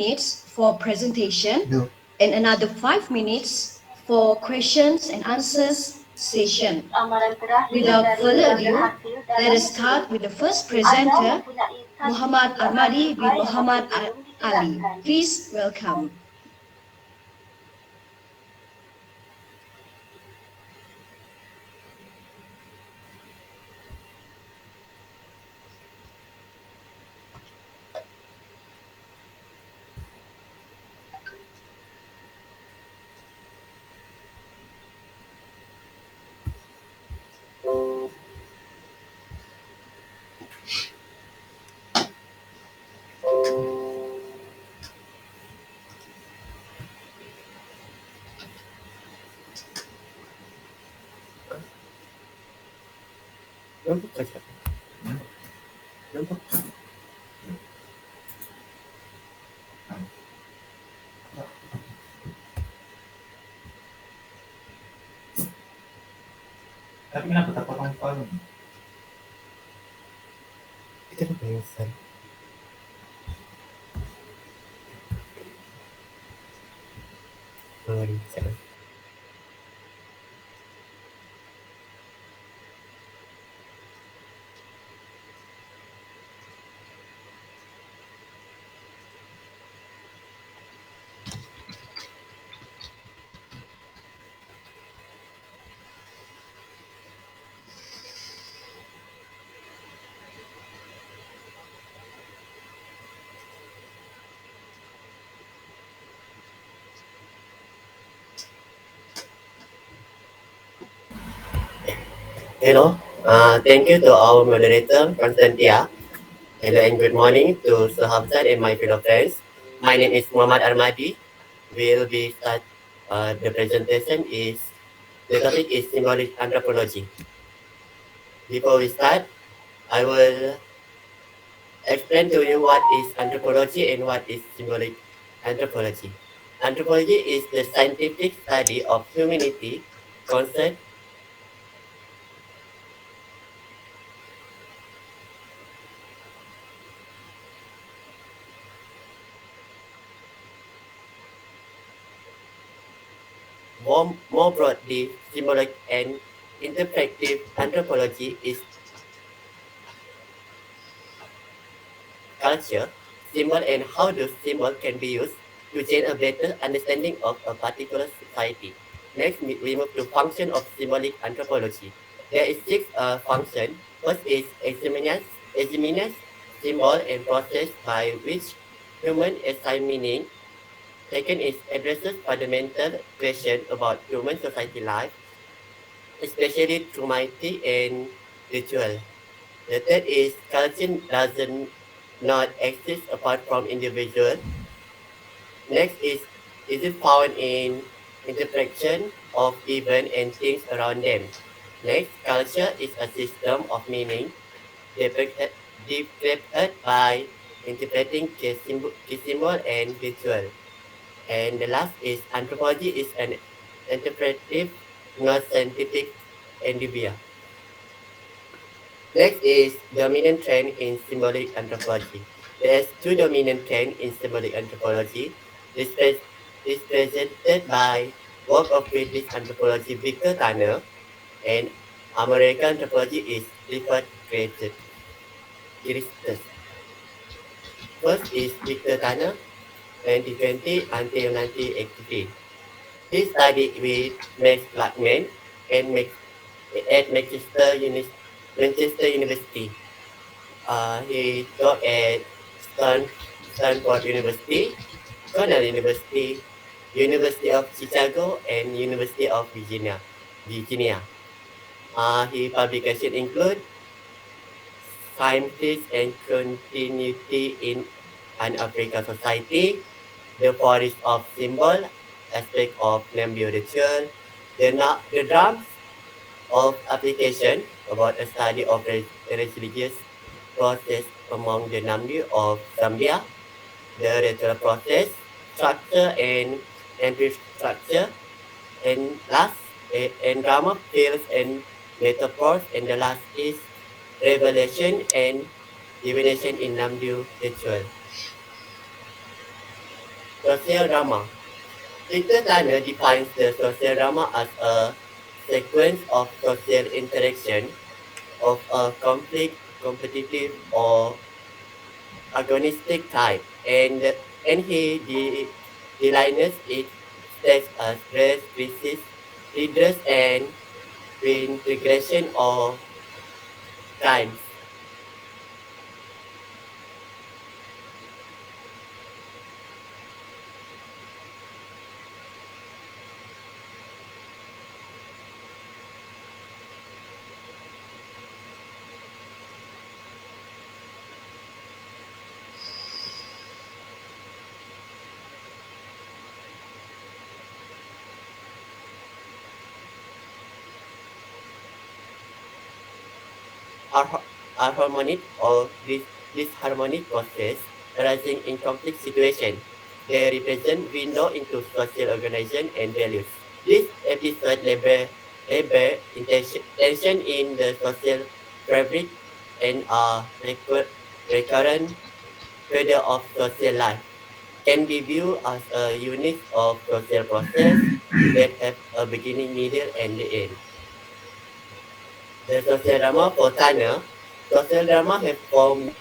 minutes for presentation No. and another 5 minutes for questions and answers session. Without further ado, let us start with the first presenter, Muhammad Armadi bin Muhammad Ali. Please welcome. Nampak tak? Nampak? Tapi kenapa tak potong kepala? Kita dah pengsan. Mari, sana. Hello. Thank you to our moderator, Constantia. Hello and good morning to Sahabzat and my fellow friends. My name is Muhammad Armadi. Will be start. The presentation is the topic is symbolic anthropology. Before we start, I will explain to you what is anthropology and what is symbolic anthropology. Anthropology is the scientific study of humanity, concept, more broadly, symbolic and interpretive anthropology is culture, symbol, and how those symbols can be used to gain a better understanding of a particular society. Next, we move to function of symbolic anthropology. There is six functions. First is examiners, symbol and process by which human assign meaning. Second is addresses fundamental questions about human society life, especially traumatic and ritual. The third is culture doesn't not exist apart from individual. Next is it found in interpretation of events and things around them. Next, culture is a system of meaning developed by interpreting the symbol and ritual. And the last is anthropology is an interpretive, not scientific endeavor. Next is dominant trend in symbolic anthropology. There's two dominant trends in symbolic anthropology. This is presented by work of British anthropology Victor Tanner and American anthropology is Clifford Christus. First is Victor Tanner, 2020 until 1983. He studied with Max Blackman and at Manchester University. He taught at Stanford University, Cornell University, University of Chicago, and University of Virginia. His publications include Scientists and Continuity in an African Society, The Forest of Symbol, Aspect of Nambu Ritual, the Drums of Application, about a study of religious process among the Nambu of Zambia, the ritual process, structure and structure, and last, and drama, tales and metaphors, and the last is revelation and divination in Nambu ritual. social drama. Peter Tanner defines the social drama as a sequence of social interaction of a conflict, competitive, or agonistic type, and delineates it stages as stress, crisis, redress, and reintegration or crimes. Har- Harmonic or disharmonic process arising in conflict situation. They represent window into social organization and values. This episode labor tension in the social fabric and a recurrent feature of social life. Can be viewed as a unit of social process that have a beginning, middle, and the end. The social drama for Tanner, social drama have formed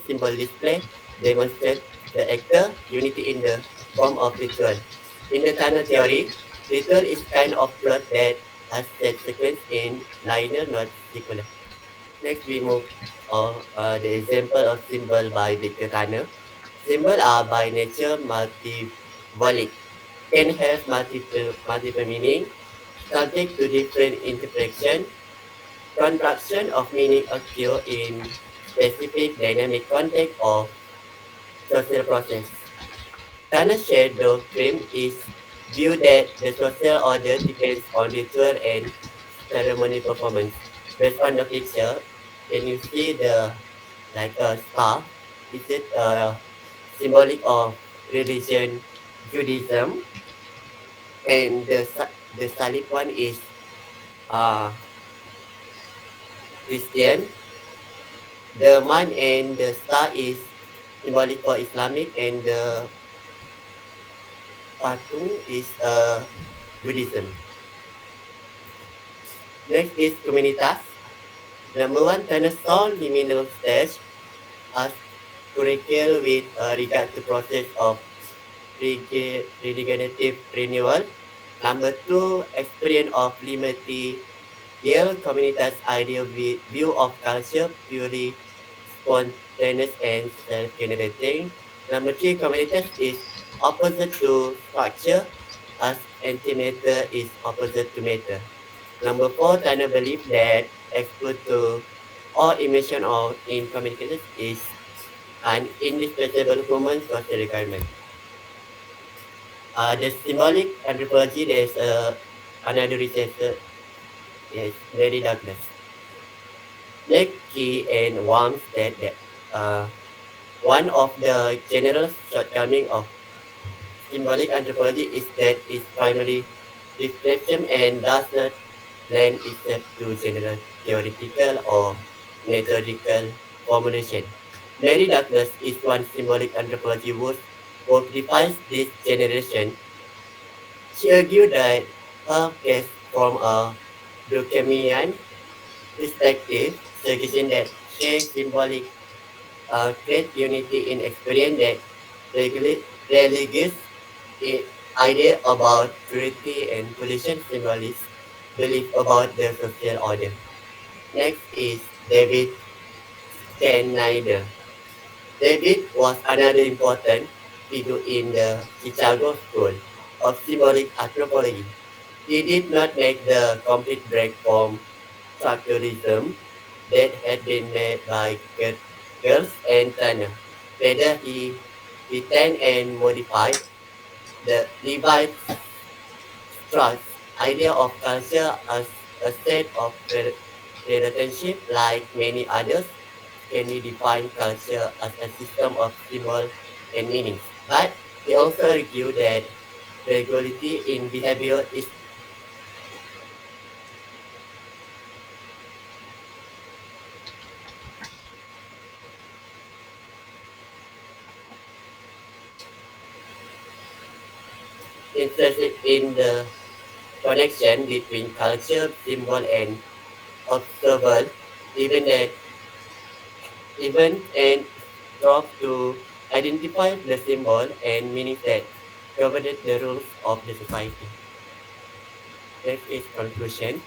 symbol display demonstrate the actor unity in the form of ritual. In the tunnel theory, ritual is kind of plot that has set sequence in linear, not secular. Next, we move on the example of symbol by Victor Tanner. Symbols are by nature multivolic, can have multiple meaning, subject to different interpretation. Construction of meaning occur in specific dynamic context of social process. Tanner's shadow doctrine is view that the social order depends on ritual and ceremony performance. Based on the picture, can you see the like a star? Is it symbolic of religion, Judaism, and the solid one is uh, Christian. The man and the star is symbolic for Islamic, and the patung is Buddhism. Next is Komunitas. Number one, Dinosaur liminal stage as curricle with regard to process of regenerative renewal. Number two, experience of limited Yale Communitas ideal view of culture purely spontaneous and self-generating. Number three, Communitas is opposite to structure as antimatter is opposite to matter. Number four, Tanner believe that expert to all emission of in communication is an indispensable human social requirement. The symbolic anthropology, there's another researcher, yes, Lady Douglas. Nick Key and Wang said that one of the general shortcomings of symbolic anthropology is that it's primarily description and does not lend itself to general theoretical or methodical formulation. Mary Douglas is one symbolic anthropology who defines this generation. She argued that her case from a Durkheimian perspective suggesting that shared symbolic create unity in experience that religious idea about purity and pollution symbolists belief about the social order. Next is David Schneider. David was another important figure in the Chicago School of Symbolic Anthropology. He did not make the complete break from structuralism that had been made by Girls and Turner. Rather, he retained and modified the Levi Strauss idea of culture as a set of relationship. Like many others, can we define culture as a system of symbols and meanings. But he also argued that regularity in behavior is interested in the connection between culture, symbol, and observer, even that even and strove to identify the symbol and meanings that govern the rules of the society. Next is conclusion.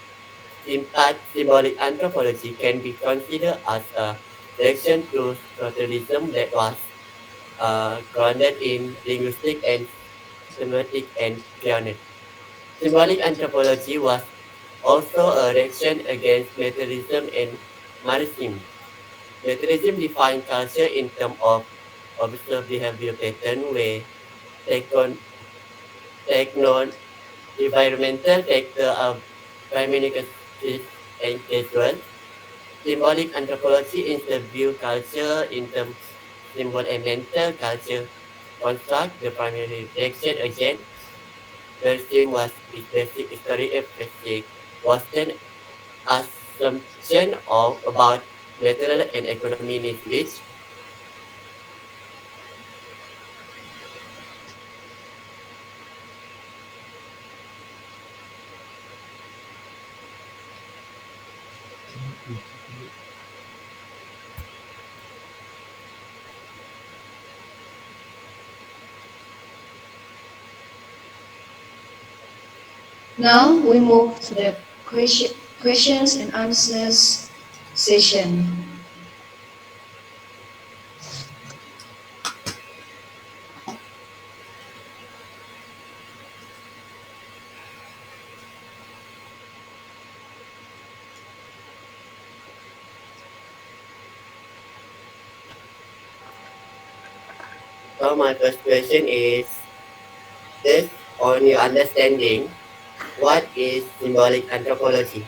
In part, symbolic anthropology can be considered as a reaction to structuralism that was grounded in linguistic and semantic and pioneer. Symbolic anthropology was also a reaction against materialism and marxism. Materialism defined culture in terms of observed behavior pattern where techno environmental factors are primarily considered and casual. Symbolic anthropology instead view culture in terms symbol and mental culture construct the primary reaction again. Marxism was its basic history emphasis was then assumption of about material and economy needs which Now we move to the questions and answers session. so my first question is this on your understanding what is symbolic anthropology?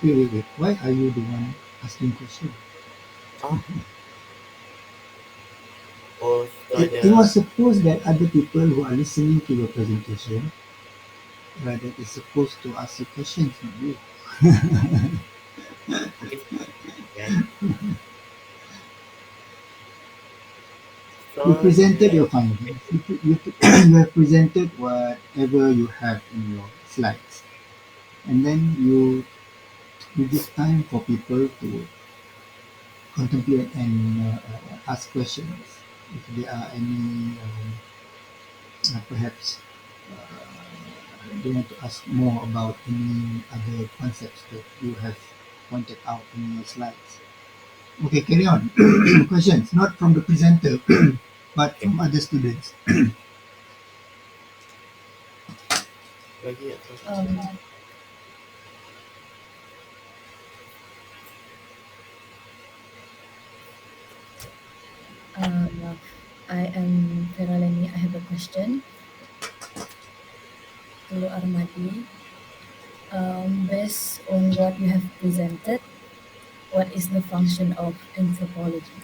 Wait. Why are you the one asking question? Oh, oh so It was the supposed that other people who are listening to your presentation, that is supposed to ask you questions, not you. okay, yeah. You So presented the your findings. You have presented whatever you have in your slides, and then you give time for people to contemplate and ask questions. If there are any, perhaps they want to ask more about any other concepts that you have pointed out in your slides. Okay, carry on. Questions, not from the presenter, but okay. from other students. Bagi atau Um, I am Veronica. I have a question to Armadi. Based on what you have presented, what is the function of anthropology?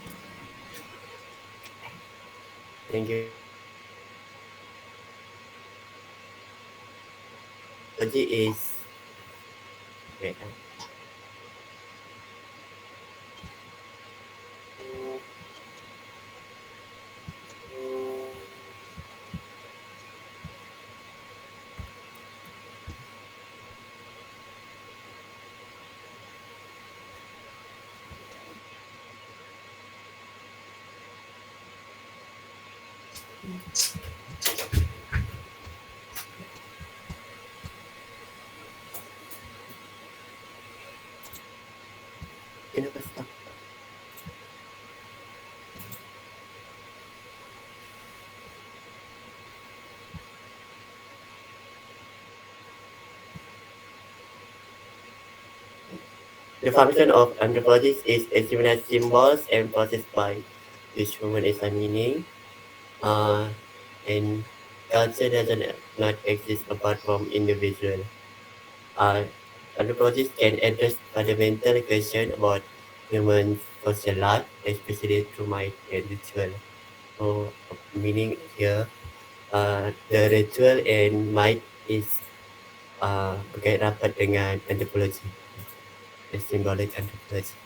thank you. Bagi is wait, Kenapa stop? The function of anthropology is examine symbols and process by which human is a meaning. And culture doesn't not exist apart from individual. Anthropologists can address fundamental questions about human social life, especially through might and ritual. So, meaning here, the ritual and might is berkait rapat dengan anthropology, the symbolic anthropology.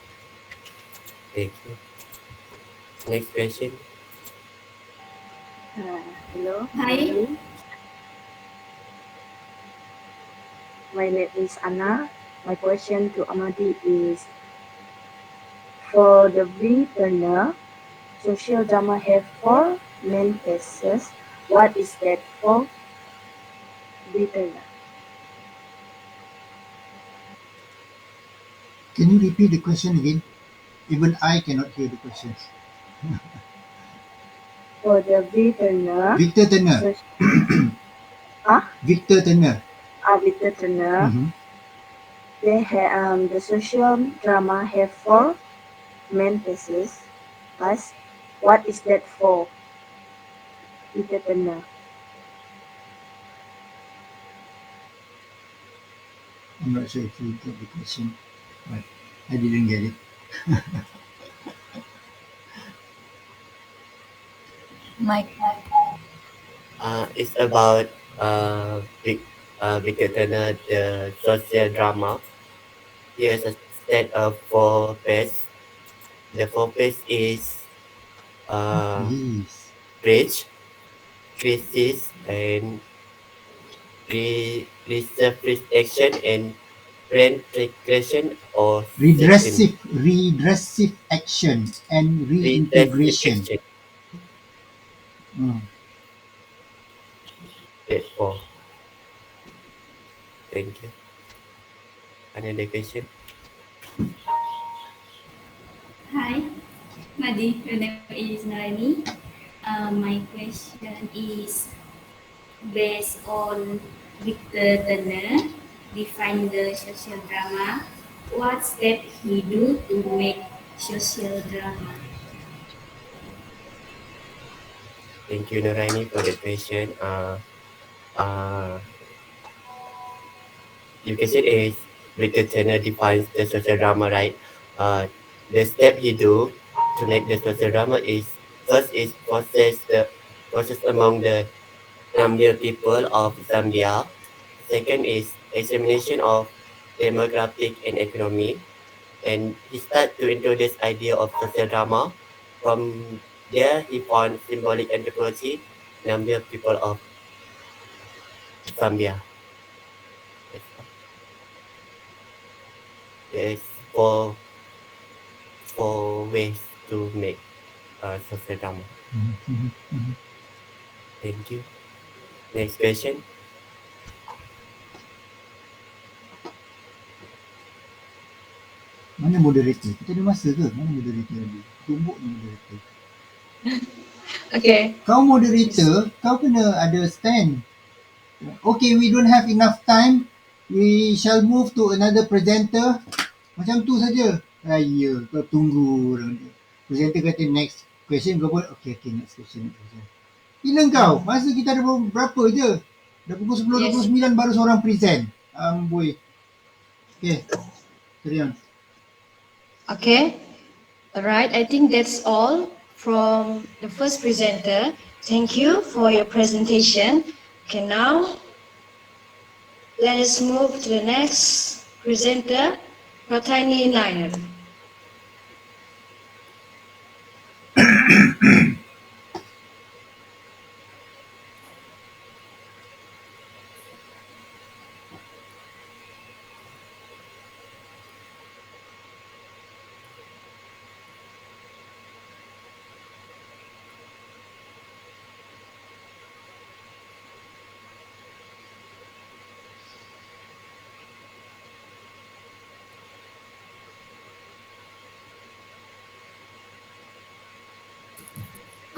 Thank you. Next question. Hello. Hi. My name is Anna. My question to ARMADI is, for the V-turner, social drama have four main phases. What is that for V-turner? Can you repeat the question again? Even I cannot hear the questions. For the V-turner, Victor Turner. Victor Turner. V-turner, Mhm. they have the social drama have four main phases. Plus, what is that for V-turner? I'm not sure if you got the question, but I didn't get it. Mike. It's about Victor Turner, the social drama. Here's a set of four phases. The four phases is Please. bridge, crisis, and resurfaction and reintegration or settlement. Redressive action and Redressive reintegration. action. Mm. That's four. Thank you. Another question. Hi, Madi. Your name is Narani. My question is based on Victor Turner, define the social drama. What step he do to make social drama? Thank you, Narani, for the question. You can say is Victor Turner defines the social drama, right? The step he do to make the social drama is first is process among the Zambian people of Zambia. Second is examination of demographic and economy. And he started to introduce idea of social drama. From there, he found symbolic anthropology, Zambian people of Zambia. There's four ways to make social drama. Thank you. Next question. Mana moderator? Kita ada masa ke? Mana moderator tadi? Tumbuk ni moderator. Okay. Kau moderator, kau kena ada stand. Okay, we don't have enough time. We shall move to another presenter. Macam tu saja. Ya, kau tunggu. Presenter kata next question, kau pun okay, next question. Gila kau, masa kita ada berapa je? Dah pukul 10.29 baru seorang present. Amboi. Okay, carry on. Okay. All right. I think that's all from the first presenter. Thank you for your presentation. Okay, now let us move to the next presenter, PRATHAINEE NAIR.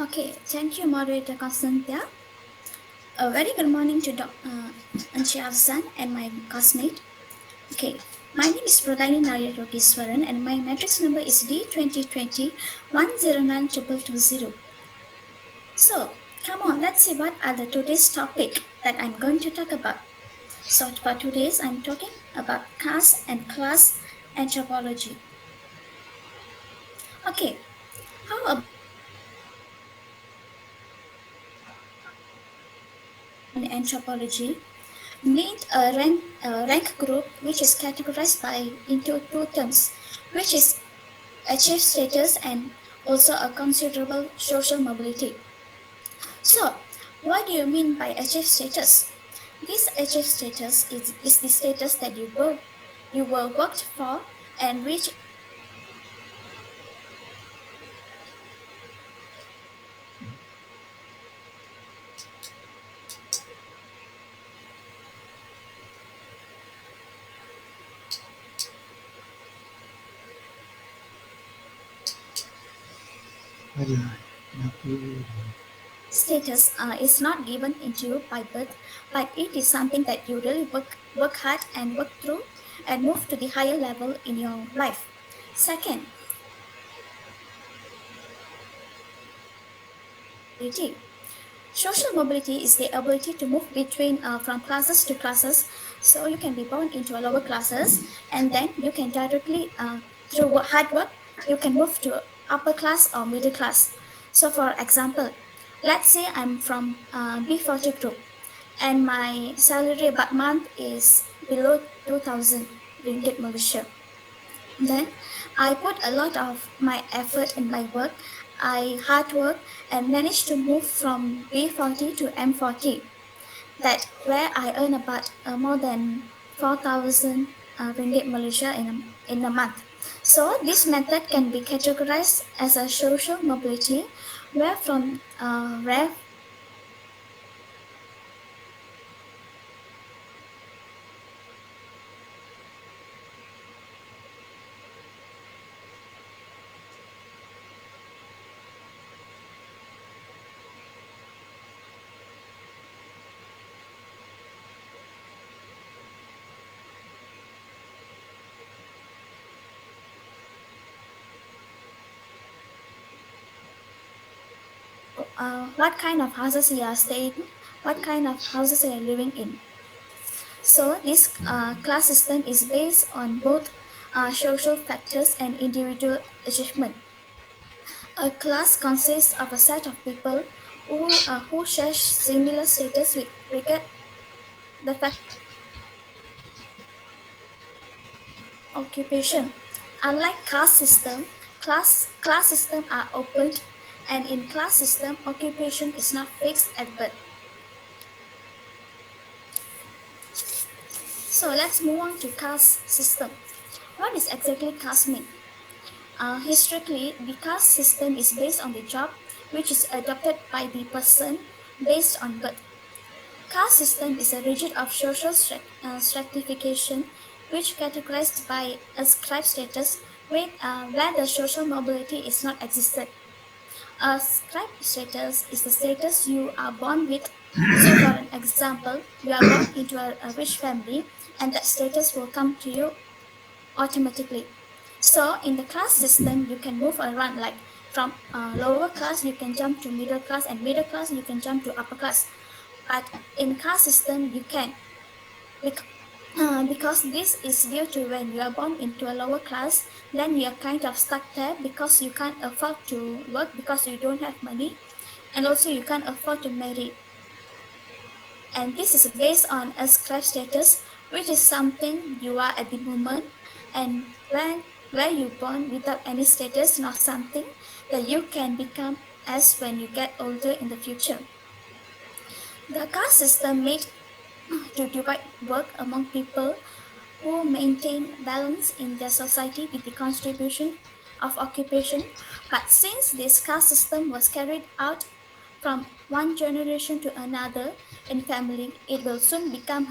Okay, thank you, moderator Constantia. A very good morning to Anchiazan and my classmate. Okay, my name is PRATHAINEE YOGESVARAN and my matrix number is D2020 1092220. So, come on, let's see what are the today's topic that I'm going to talk about. So, for today's, I'm talking about caste and class anthropology. Okay, how about in anthropology? Need a rank group which is categorized into two terms, which is achieve status and also a considerable social mobility. So, what do you mean by achieve status? This achieve status is the status that you were worked for and reach status is not given into you by birth, but it is something that you really work hard and work through and move to the higher level in your life. Second, social mobility is the ability to move between from classes to classes. So you can be born into a lower classes, and then you can directly through hard work you can move to upper class or middle class. So for example, let's say I'm from B40 group, and my salary per month is below 2,000 ringgit Malaysia. Then I put a lot of my effort in my work. I hard work and managed to move from B40 to M40. That where I earn about more than 4,000 ringgit Malaysia in a month. So this method can be categorized as a social mobility, where from where what kind of houses you are staying, what kind of houses you are living in. So this class system is based on both social factors and individual achievement. A class consists of a set of people who share similar status with regard the fact occupation. Unlike caste system, class system are open, and in class system, occupation is not fixed at birth. So let's move on to caste system. What is exactly caste mean? Historically, the caste system is based on the job, which is adopted by the person based on birth. Caste system is a rigid of social stratification, which categorized by ascribed status where the social mobility is not existed. Ascribed status is the status you are born with. So, for an example, you are born into a rich family, and that status will come to you automatically. So in the class system, you can move around, like from lower class, you can jump to middle class, and middle class, you can jump to upper class. But in class system, you can, because this is due to when you are born into a lower class, then you are kind of stuck there because you can't afford to work because you don't have money, and also you can't afford to marry. And this is based on ascribed status, which is something you are at the moment, and where you born without any status, not something that you can become as when you get older in the future. The caste system made to divide work among people who maintain balance in their society with the contribution of occupation. But since this caste system was carried out from one generation to another in family, it will soon become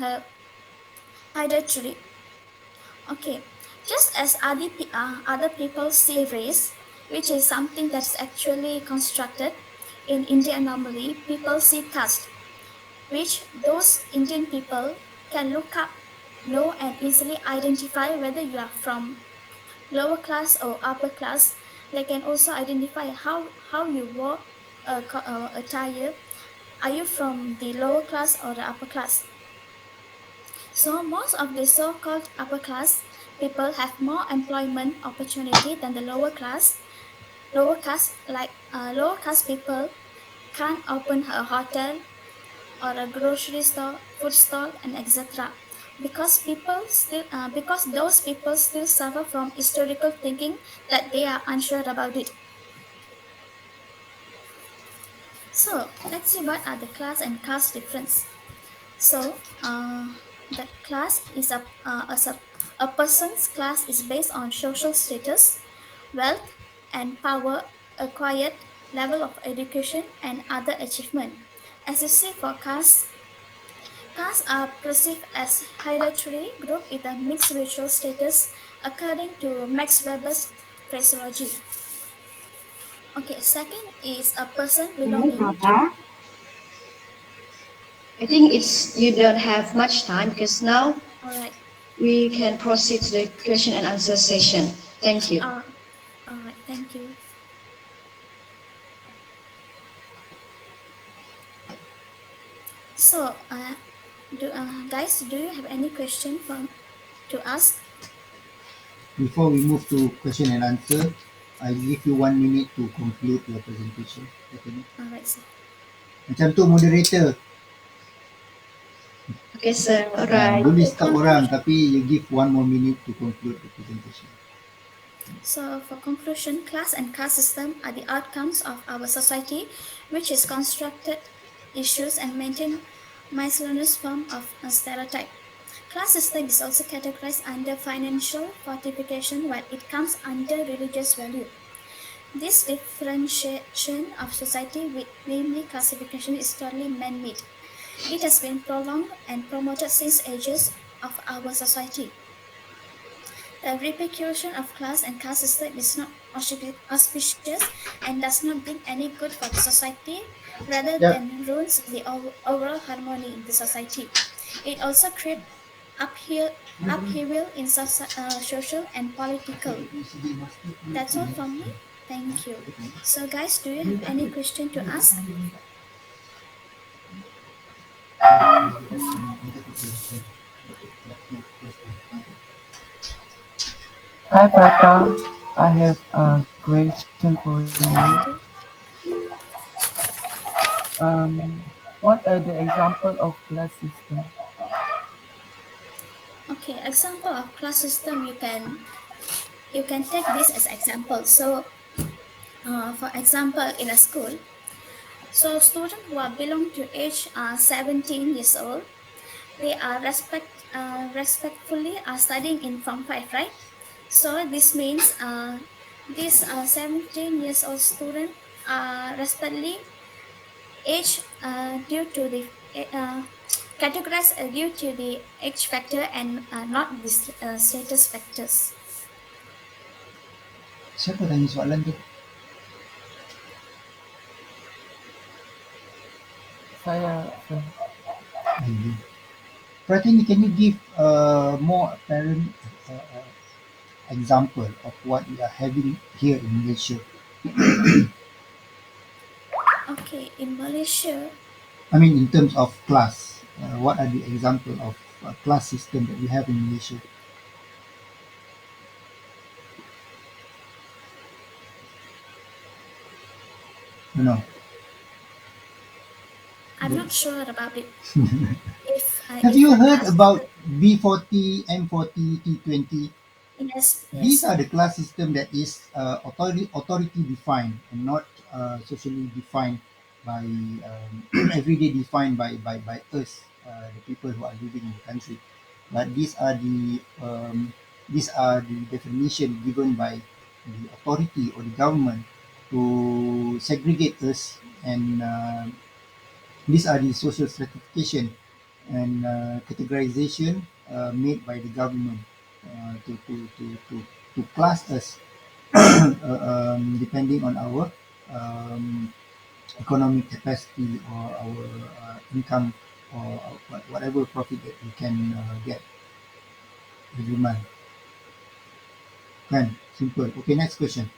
hereditary. Okay, just as other people see race, which is something that's actually constructed, In India, normally people see caste, which those Indian people can look up, know, and easily identify whether you are from lower class or upper class. They can also identify how you wore attire. Are you from the lower class or the upper class? So most of the so-called upper class people have more employment opportunity than the lower class. Lower class people can't open a hotel or a grocery store, food stall, and etc. Because those people still suffer from historical thinking that they are unsure about it. So let's see what are the class and caste difference. So the class is a person's class is based on social status, wealth, and power acquired, level of education, and other achievement. As you see for caste, castes are perceived as hereditary group with a mixed social status according to Max Weber's phraseology. Okay, second is a person Ini belonging to. Papa. I think it's you don't have much time because now All right. we can proceed to the question and answer session. Thank you. All right. Thank you. So, guys, do you have any question to ask? Before we move to question and answer, I give you 1 minute to conclude your presentation. Okay. All right, sir. Macam tu moderator. Okay, sir. Alright. Boleh stop orang tapi you give 1 more minute to conclude the presentation. So, for conclusion, class and caste system are the outcomes of our society, which is constructed issues and maintain miscellaneous form of a stereotype. Class system is also categorized under financial fortification while it comes under religious value. This differentiation of society with namely classification is totally man-made. It has been prolonged and promoted since ages of our society. The repercussion of class and caste system is not auspicious and does not bring any good for the society, rather than ruins the overall harmony in the society. It also creates upheaval in social and political. That's all from me. Thank you. So guys, do you have any question to ask? Hi Pratha, I have a question for you. What are the example of class system? Okay, example of class system, you can take this as example. So for example, in a school, so students who are belong to age 17 years old, they are respectfully are studying in Form 5, right? So this means these 17 years old student are respectively age due to the categorized due to the age factor and not the status factors. Siapa tanya soalan tu? Saya. Prathainee, can you give more apparent example of what we are having here in Malaysia? Okay, in Malaysia. I mean, in terms of class, what are the example of class system that we have in Malaysia? No. I'm not sure about it. Have you heard about B40, M40, T20? Yes. These are the class system that is authority defined and not socially defined by everyday defined by us, the people who are living in the country. But these are the definition given by the authority or the government to segregate us, and these are the social stratification and categorization made by the government to class us depending on our economic capacity or our income or whatever profit that we can get every month. Kan? Simple. Okay, next question.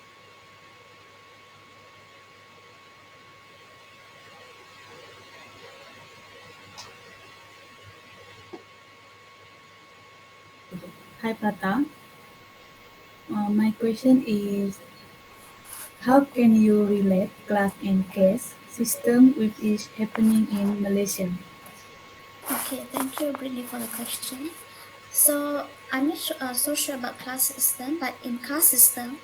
Hi Pratha. My question is, how can you relate class and caste system which is happening in Malaysia? Okay, thank you, Brittany, for the question. So I'm not so sure about class system, but in caste system,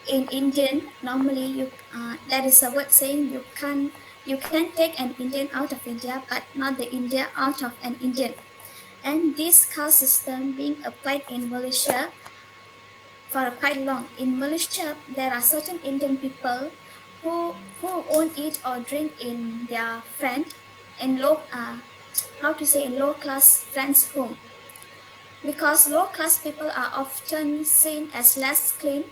in Indian, normally there is a word saying you can take an Indian out of India, but not the India out of an Indian. And this caste system being applied in Malaysia for quite long. In Malaysia, there are certain Indian people who won't eat or drink in their friend in how to say in low class friends' home, because low class people are often seen as less clean,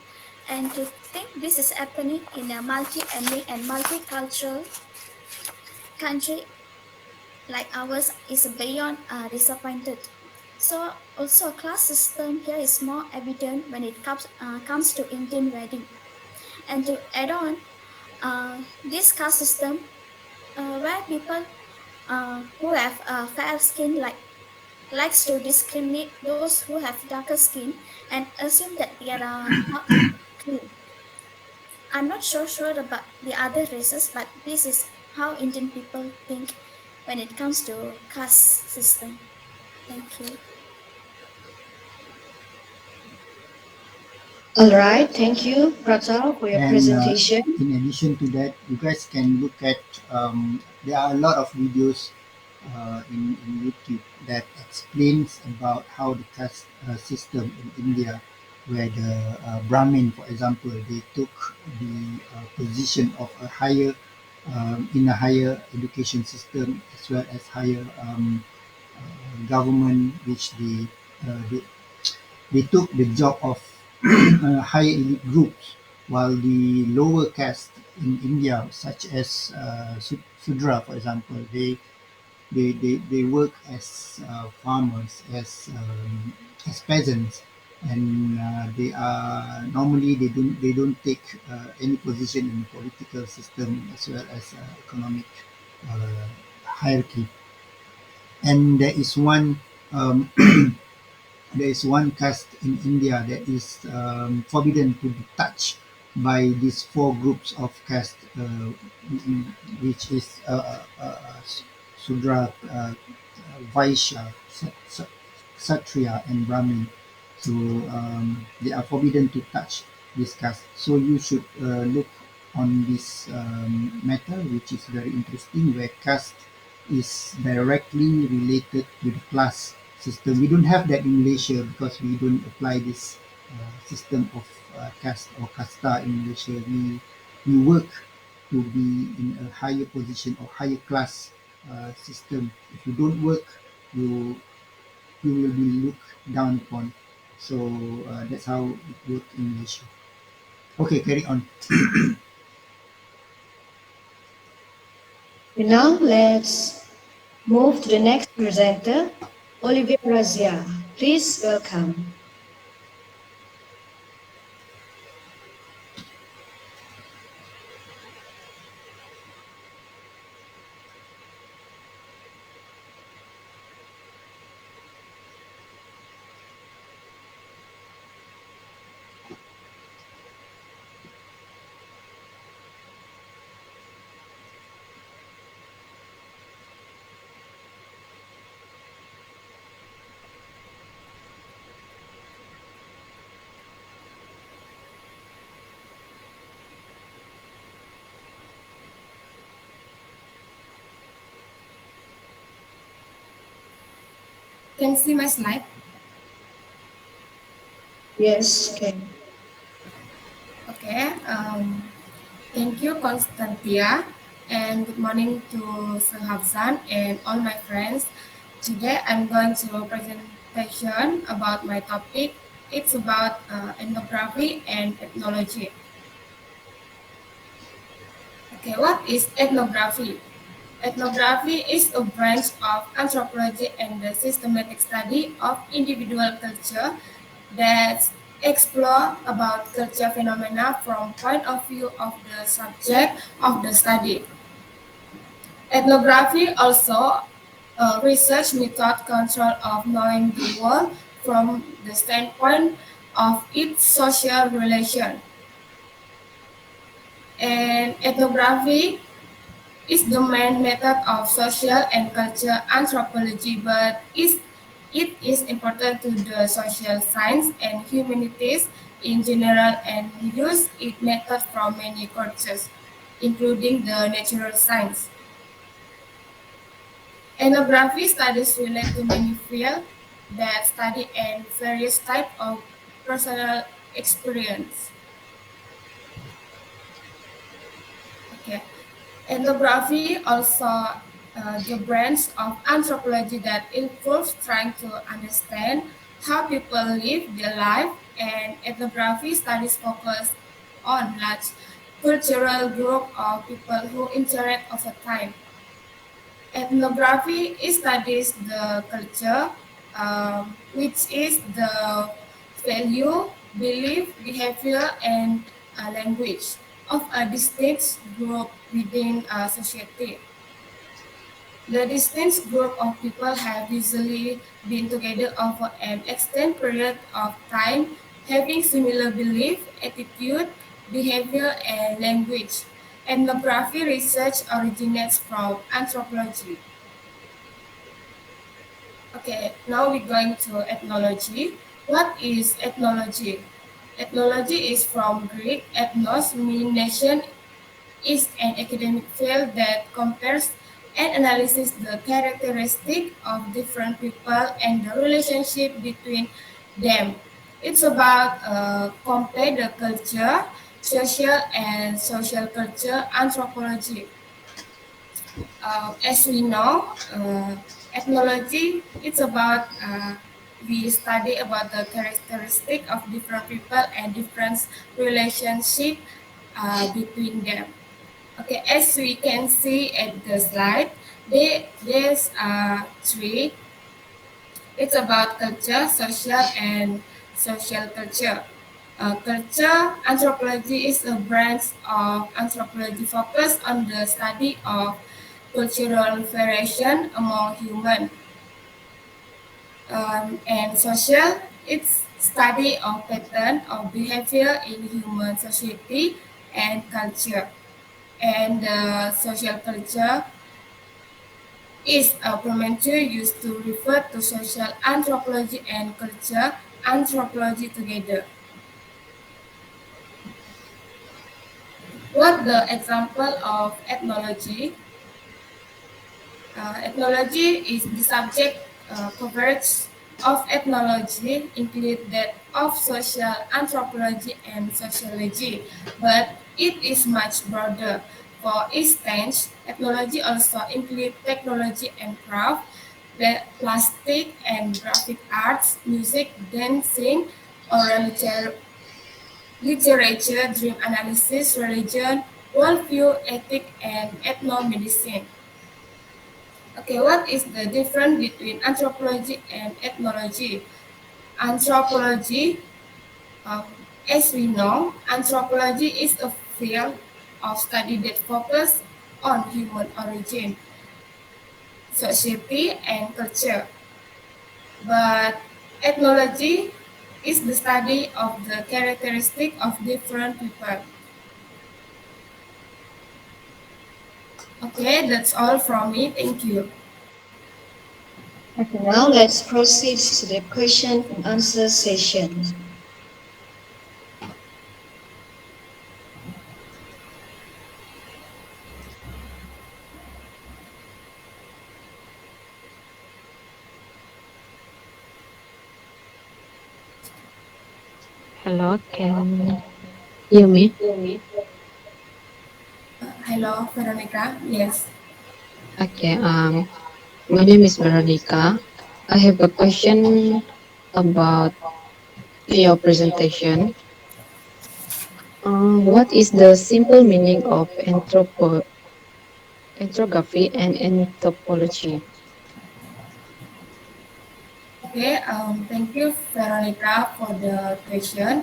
and to think this is happening in a multi-ethnic and multicultural country like ours is beyond disappointed. So also class system here is more evident when it comes to Indian wedding. And to add on, this caste system where people who have fair skin likes to discriminate those who have darker skin and assume that they are not clean. I'm not so sure about the other races, but this is how Indian people think when it comes to caste system. Thank you. All right, thank you, Prata, for your And presentation. in addition to that, you guys can look at there are a lot of videos in YouTube that explains about how the caste system in India, where the Brahmin, for example, they took the position of a higher in a higher education system as well as higher government, which they took the job of higher elite groups, while the lower caste in India, such as Sudra, for example, they work as farmers, as peasants, and they are normally they don't take any position in the political system as well as economic uh, hierarchy. And um, there is one caste in India that is forbidden to be touched by these four groups of caste, which is Sudra, Vaishya, Kshatriya, and Brahmin. So they are forbidden to touch this caste. So you should look on this matter, which is very interesting, where caste is directly related to the class system. We don't have that in Malaysia because we don't apply this system of caste or kasta in Malaysia. We work to be in a higher position or higher class system. If you don't work, you you will be looked down upon. So that's how it works in Malaysia. Okay, carry on. And now let's move to the next presenter, Olivia RAZIAH. Please welcome. Can you see my slide? Yes, okay. Okay. Thank you, Constantia, and good morning to Sir Hafzan and all my friends. Today I'm going to presentation about my topic. It's about ethnography and ethnology. Okay, what is ethnography? Ethnography is a branch of anthropology and the systematic study of individual culture that explore about culture phenomena from point of view of the subject of the study. Ethnography also research method control of knowing the world from the standpoint of its social relation. And ethnography is the main method of social and cultural anthropology, but it is important to the social science and humanities in general and use its method from many courses, including the natural science. Ethnography studies relate to many fields that study and various types of personal experience. Okay. Ethnography also the branch of anthropology that involves trying to understand how people live their life, and ethnography studies focus on large cultural group of people who interact over time. Ethnography studies the culture, which is the value, belief, behavior, and language of a distinct group within a society. The distinct group of people have usually been together over an extended period of time, having similar belief, attitude, behavior, and language. Ethnography research originates from anthropology. Okay, now we're going to ethnology. What is ethnology? Ethnology is from Greek ethnos, meaning nation, is an academic field that compares and analyzes the characteristic of different people and the relationship between them. It's about compare the culture, social and social culture anthropology. As we know, ethnology it's about we study about the characteristic of different people and different relationship between them. Okay, as we can see at the slide, there's three. It's about culture, social, and social culture. Culture anthropology is a branch of anthropology focused on the study of cultural variation among humans. And social, it's study of pattern of behavior in human society and culture. And social culture is a portmanteau used to refer to social anthropology and culture anthropology together. What the example of ethnology? Ethnology is the subject coverage of ethnology include that of social anthropology and sociology, but it is much broader. For instance, ethnology also includes technology and craft, plastic and graphic arts, music, dancing, oral literature, dream analysis, religion, worldview, ethic, and ethnomedicine. Okay, what is the difference between anthropology and ethnology? Anthropology, um, as we know, anthropology is a field of study that focuses on human origin, society, and culture. But ethnology is the study of the characteristic of different people. Okay, that's all from me. Thank you. Okay, now let's proceed to the question and answer session. Hello, can you hear me? Hello, Veronica. Yes. Okay, my name is Veronica. I have a question about your presentation. What is the simple meaning of anthropography and anthropology? Okay, thank you, Veronica, for the question.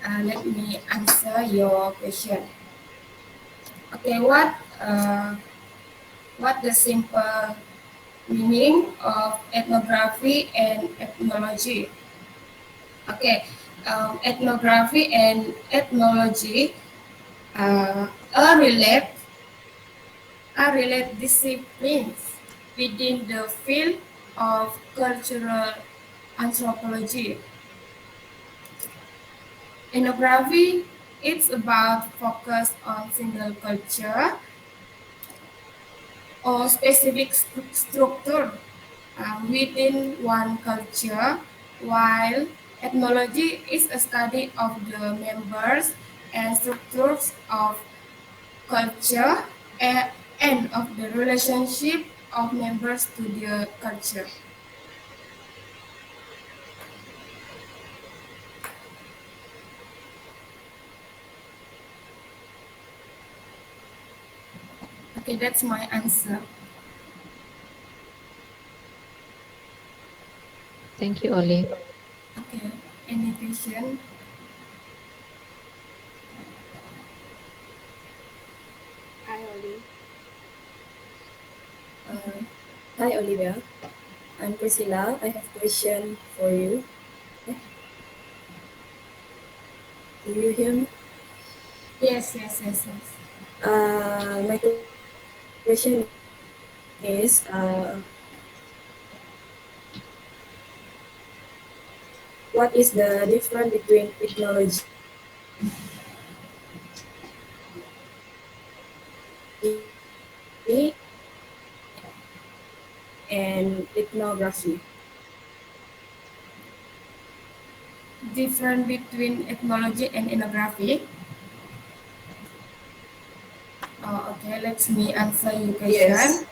Let me answer your question. Okay, what the simple meaning of ethnography and ethnology? Okay, ethnography and ethnology are related disciplines within the field of cultural anthropology. Ethnography, it's about focus on single culture or specific structure within one culture, while ethnology is a study of the members and structures of culture and of the relationship of members to the culture. Okay, that's my answer. Thank you, Olive. Okay, any question? Hi, Hi, Olivia. I'm Priscilla. I have a question for you. Do you hear me? Yes. My question is, what is the difference between technology and ethnography? Different between ethnology and ethnography. Okay, let me answer your question. Yes.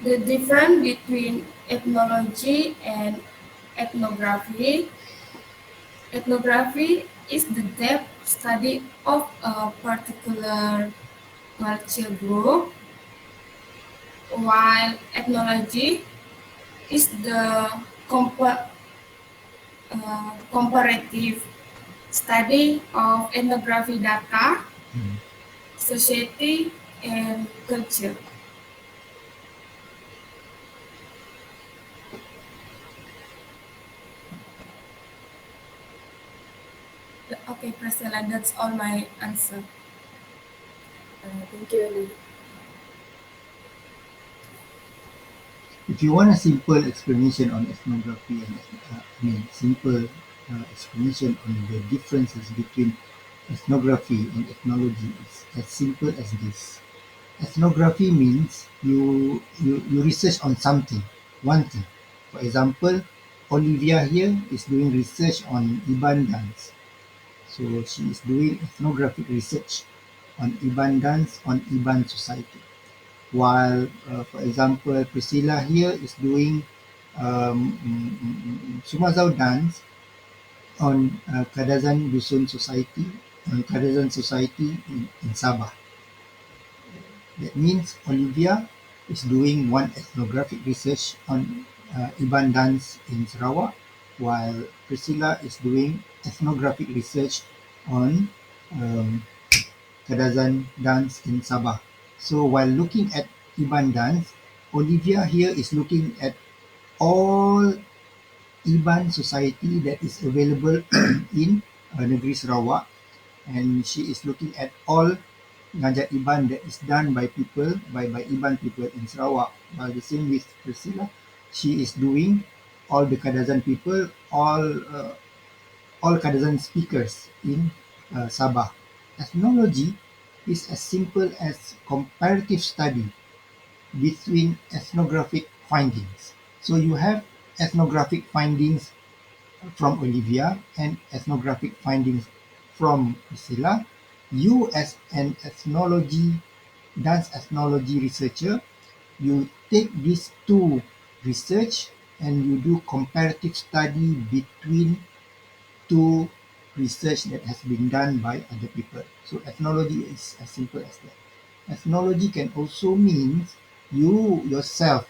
The difference between ethnology and ethnography. Ethnography is the depth study of a particular culture group, while ethnology is the comparative study of ethnography data, society, and culture. Okay, Priscilla, that's all my answer. Thank you, Olivia. If you want a simple explanation on ethnography and simple explanation on the differences between ethnography and ethnology, it's as simple as this. Ethnography means you research on something, one thing. For example, Olivia here is doing research on Iban dance. So she is doing ethnographic research on Iban dance on Iban society. While, for example, Priscilla here is doing Sumazau dance on Kadazan Dusun Society, Kadazan Society in Sabah. That means Olivia is doing one ethnographic research on Iban dance in Sarawak, while Priscilla is doing ethnographic research on Kadazan dance in Sabah. So while looking at Iban dance, Olivia here is looking at all Iban society that is available in Negeri Sarawak, and she is looking at all ngajak Iban that is done by people, by Iban people in Sarawak. While the same with Priscilla, she is doing all the Kadazan people, all Kadazan speakers in Sabah. Ethnology is as simple as comparative study between ethnographic findings. So you have ethnographic findings from Olivia and ethnographic findings from Priscilla. You as an dance ethnology researcher, you take these two research and you do comparative study between two research that has been done by other people. So ethnology is as simple as that. Ethnology can also mean you yourself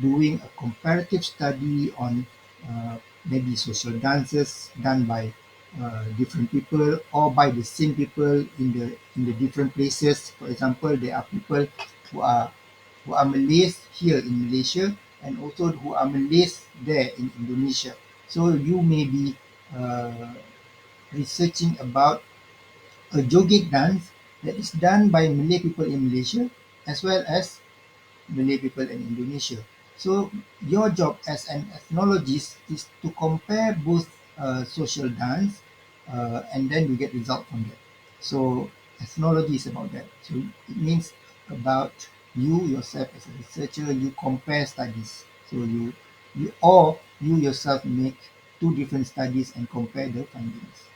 doing a comparative study on maybe social dances done by different people or by the same people in the different places. For example, there are people who are who are Malays here in Malaysia and also who are Malays there in Indonesia. So you may be uh, researching about a joget dance that is done by Malay people in Malaysia as well as Malay people in Indonesia. So your job as an ethnologist is to compare both social dance and then you get result from that. So ethnology is about that. So it means about you yourself as a researcher, you compare studies. So you yourself make two different studies and compare the findings.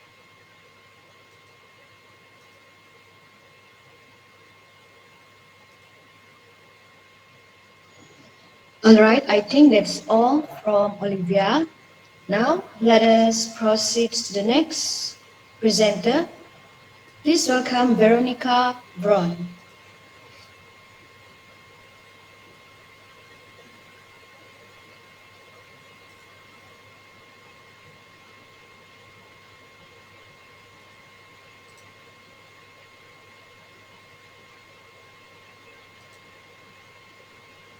All right, I think that's all from Olivia. Now, let us proceed to the next presenter. Please welcome Veronica VRON.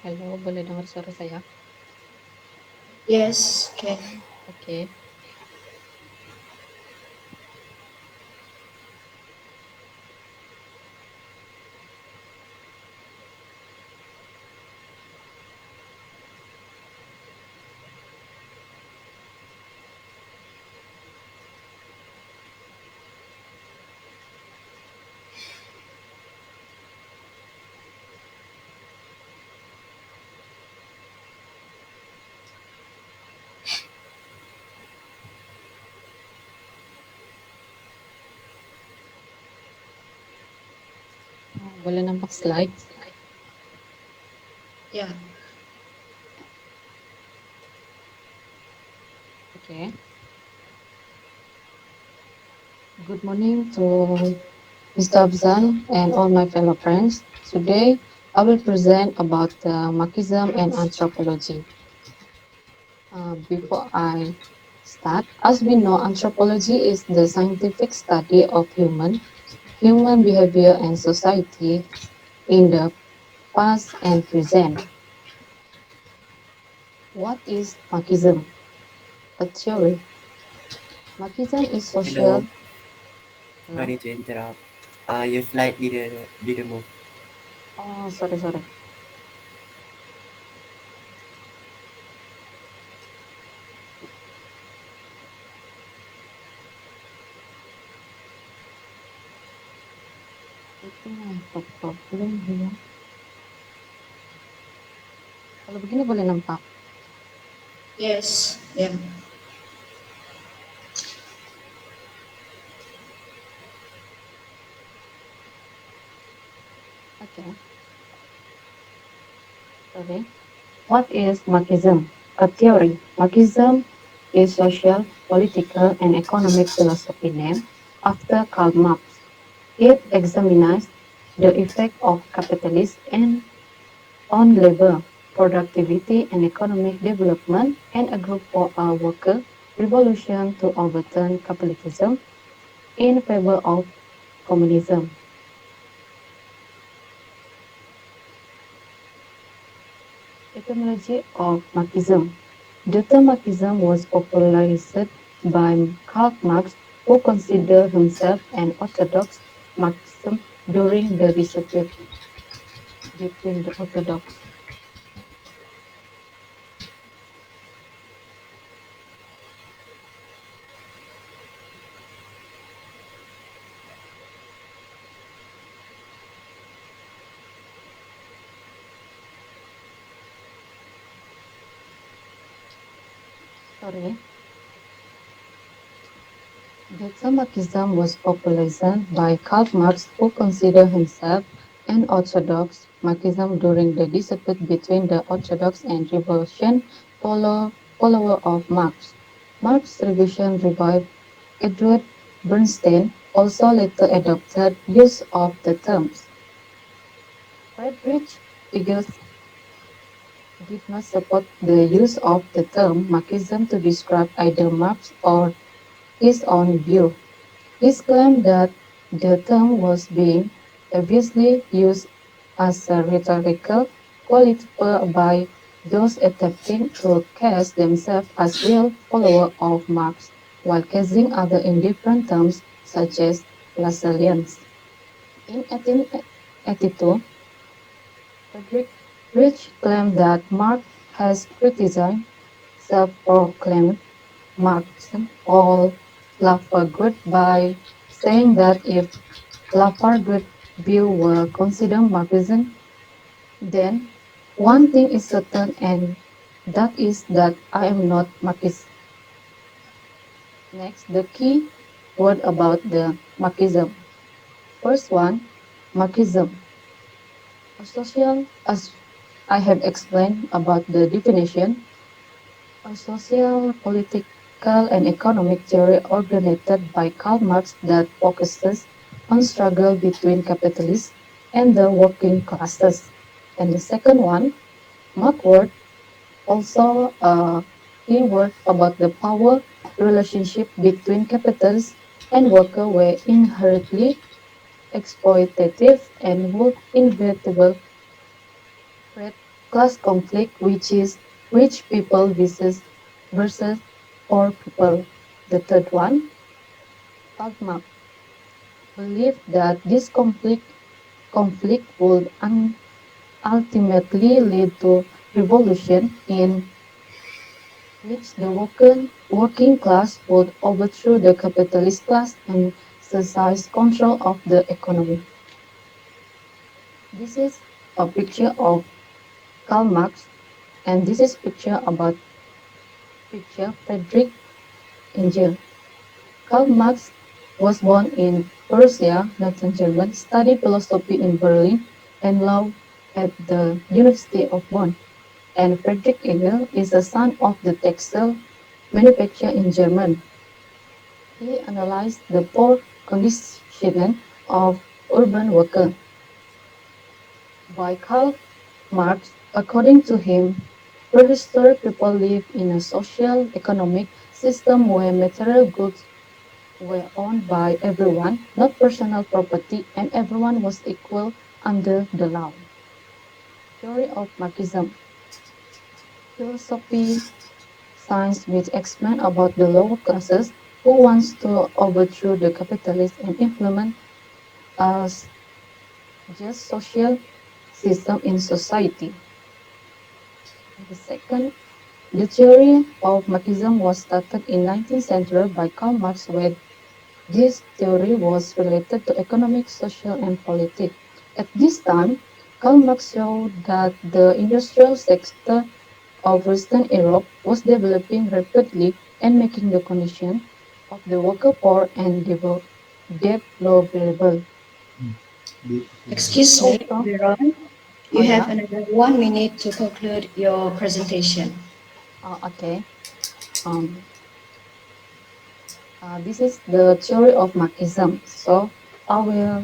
Halo, boleh dengar suara saya? Yes, can. Oke. Boleh nampak slide? Yeah. Okay. Good morning to Mr. Afzan and all my fellow friends. Today, I will present about Marxism and anthropology. Before I start, as we know, anthropology is the scientific study of human behavior and society in the past and present. What is Marxism? A theory. Marxism is social. Hello. Sorry to interrupt. Your slide didn't move. Oh, sorry. I think I have a problem here. Kalau begini boleh nampak? Yes, yeah. Okay. Sorry. What is Marxism? A theory. Marxism is social, political, and economic philosophy named after Karl Marx. It examines the effect of capitalism and on labor, productivity, and economic development, and a group for a worker revolution to overturn capitalism in favor of communism. Etymology of Marxism. The term Marxism was popularized by Karl Marx, who considered himself an orthodox Marxist during the dispute between the Orthodox. Sorry. The term Marxism was popularized by Karl Marx, who considered himself an orthodox Marxism during the dispute between the Orthodox and Revolution follower of Marx. Marx's revision revived Edward Bernstein also later adopted use of the terms. Friedrich Engels did not support the use of the term Marxism to describe either Marx or his own view. He claimed that the term was being obviously used as a rhetorical qualifier by those attempting to cast themselves as real followers of Marx, while casing others in different terms such as Lassalleans. In 1882, Friedrich claimed that Marx has criticized self-proclaimed Marxism or Lafargue by saying that if Lafargue's view were considered Marxism, then one thing is certain, and that is that I am not Marxist. Next, the key word about the Marxism. First one, Marxism. A social, as I have explained about the definition, a social, political, and economic theory originated by Karl Marx that focuses on struggle between capitalists and the working classes. And the second one, Marxword, also a key word about the power relationship between capitalists and workers were inherently exploitative and would inevitably create class conflict, which is rich people versus poor people. The third one, Altmark, believed that this conflict would ultimately lead to revolution in which the working class would overthrow the capitalist class and seize control of the economy. This is a picture of Karl Marx, and this is picture Friedrich Engels. Karl Marx was born in Prussia, Northern Germany, studied philosophy in Berlin and law at the University of Bonn. And Friedrich Engels is the son of the textile manufacturer in Germany. He analyzed the poor condition of urban workers. By Karl Marx, according to him, prehistoric people lived in a social economic system where material goods were owned by everyone, not personal property, and everyone was equal under the law. Theory of Marxism. Philosophy, science which explain about the lower classes who wants to overthrow the capitalists and implement a just social system in society. The second, the theory of Marxism was started in 19th century by Karl Marx, where this theory was related to economic, social, and politics. At this time, Karl Marx showed that the industrial sector of Western Europe was developing rapidly and making the condition of the worker poor and deplorable. Excuse me, Also, Veron. oh You have yeah, another 1 minute to conclude your presentation. okay. Um, this is the theory of Marxism. So I will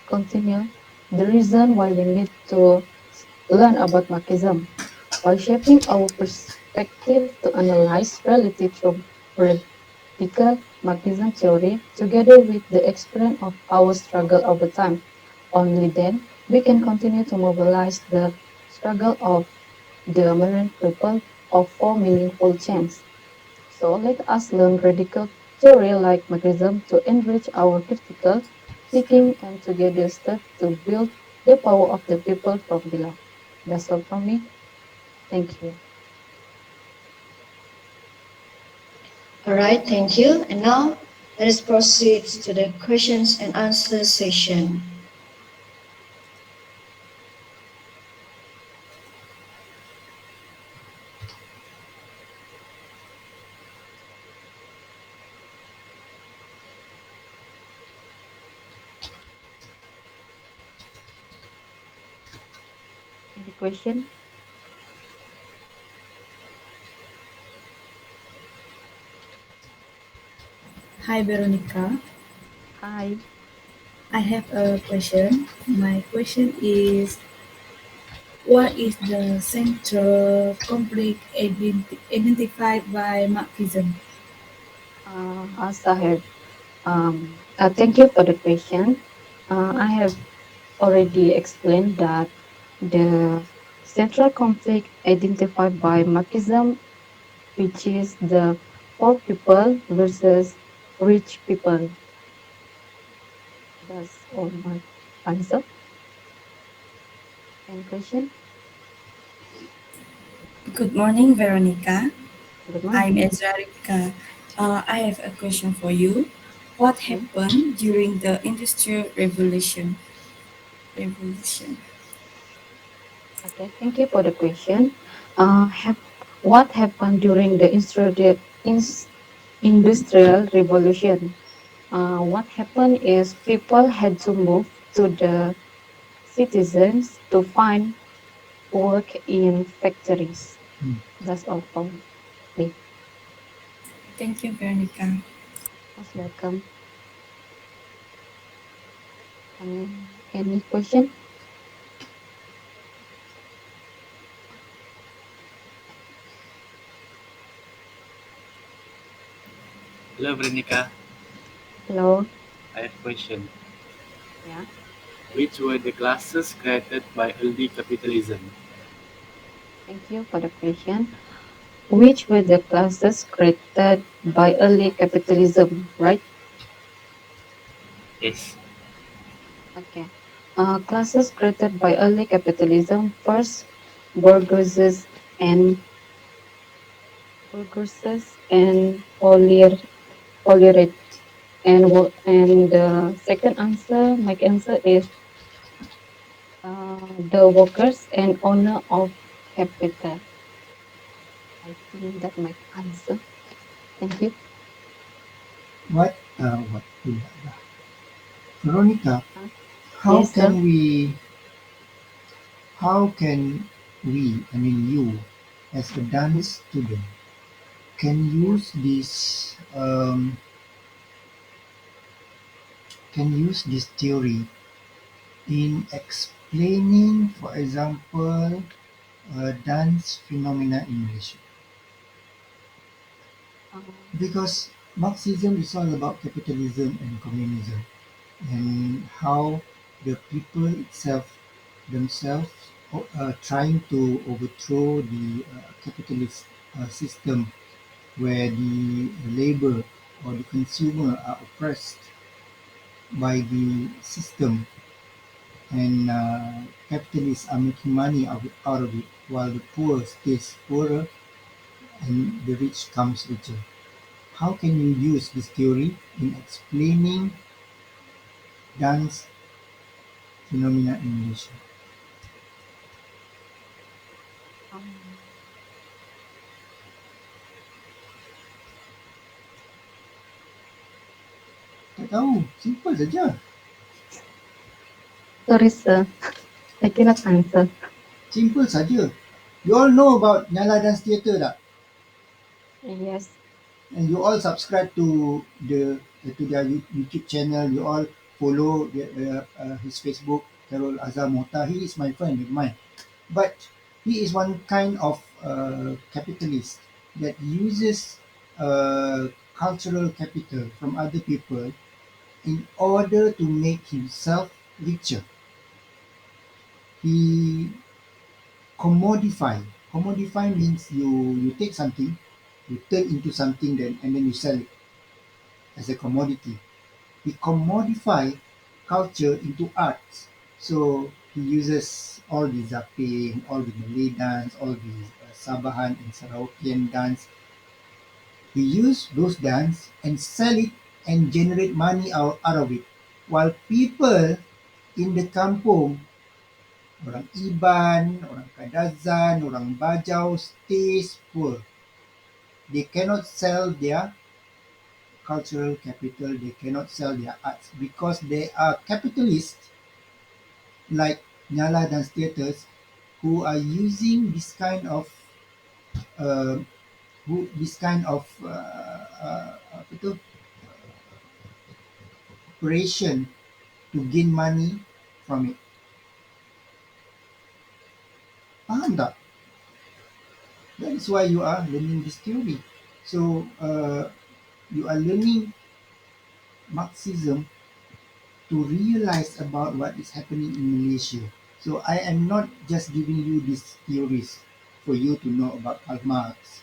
continue the reason why we need to learn about Marxism by shaping our perspective to analyze reality through radical Marxism theory together with the experience of our struggle over time. Only then we can continue to mobilize the struggle of the American people for meaningful change. So let us learn radical theory like Marxism to enrich our critical thinking and together step to build the power of the people from below. That's all from me. Thank you. All right, thank you. And now let us proceed to the questions and answers session. Any question? Hi, Veronica. Hi. I have a question. My question is, what is the central conflict identified by Marxism? Sahir, thank you for the question. I have already explained that the central conflict identified by Marxism, which is the poor people versus rich people. That's all my answer. Any question? Good morning, Veronica. Good I'm morning. Ezrarika. I have a question for you. What Okay. happened during the Industrial Revolution? Revolution. Okay. Thank you for the question. What happened during the industrial revolution? What happened is people had to move to the citizens to find work in factories. That's all from me. Thank you, Veronica. Most welcome. Any question? Hello, Veronica. Hello. I have a question. Yeah. Which were the classes created by early capitalism? Thank you for the question. Which were the classes created by early capitalism, right? Yes. Okay. Classes created by early capitalism. First, bourgeoisie and bourgeoisie and proletariat. And the second answer, my answer is the workers and owner of capital. I think that my answer. Thank you. What? Veronica, Uh, how yes, sir. can we, how can we, I mean you, as a Mhm. dance student, can Yeah. use this theory in explaining, for example, dance phenomena in Malaysia? Um, Because Marxism is all about capitalism and communism, and how the people themselves trying to overthrow the capitalist system, where the labor or the consumer are oppressed by the system, and capitalists are making money out of it, while the poor stays poorer and the rich comes richer. How can you use this theory in explaining dance phenomena in Malaysia? um, Tak tahu, simple saja. sorry, sir. I cannot answer. Simple saja. You all know about Nyala Dance Theatre tak? Yes. And you all subscribe to their YouTube channel. You all follow his Facebook, Carol Azhar Mota. He is my friend of mine. But he is one kind of capitalist that uses cultural capital from other people in order to make himself richer. He commodify. Commodify means you take something, you turn into something, and then you sell it as a commodity. He commodify culture into arts. So he uses all the zaping, all the Malay dance, all the Sabahan and Sarawakian dance. He use those dance and sell it and generate money out of it. While people in the kampung, orang Iban, orang Kadazan, orang Bajau stays poor. They cannot sell their cultural capital, they cannot sell their arts because they are capitalists like Nyala Dance Theatres who are using uh, this kind of apa tu, operation to gain money from it. Faham tak? That is why you are learning this theory. So you are learning Marxism to realize about what is happening in Malaysia. So I am not just giving you these theories for you to know about Karl Marx,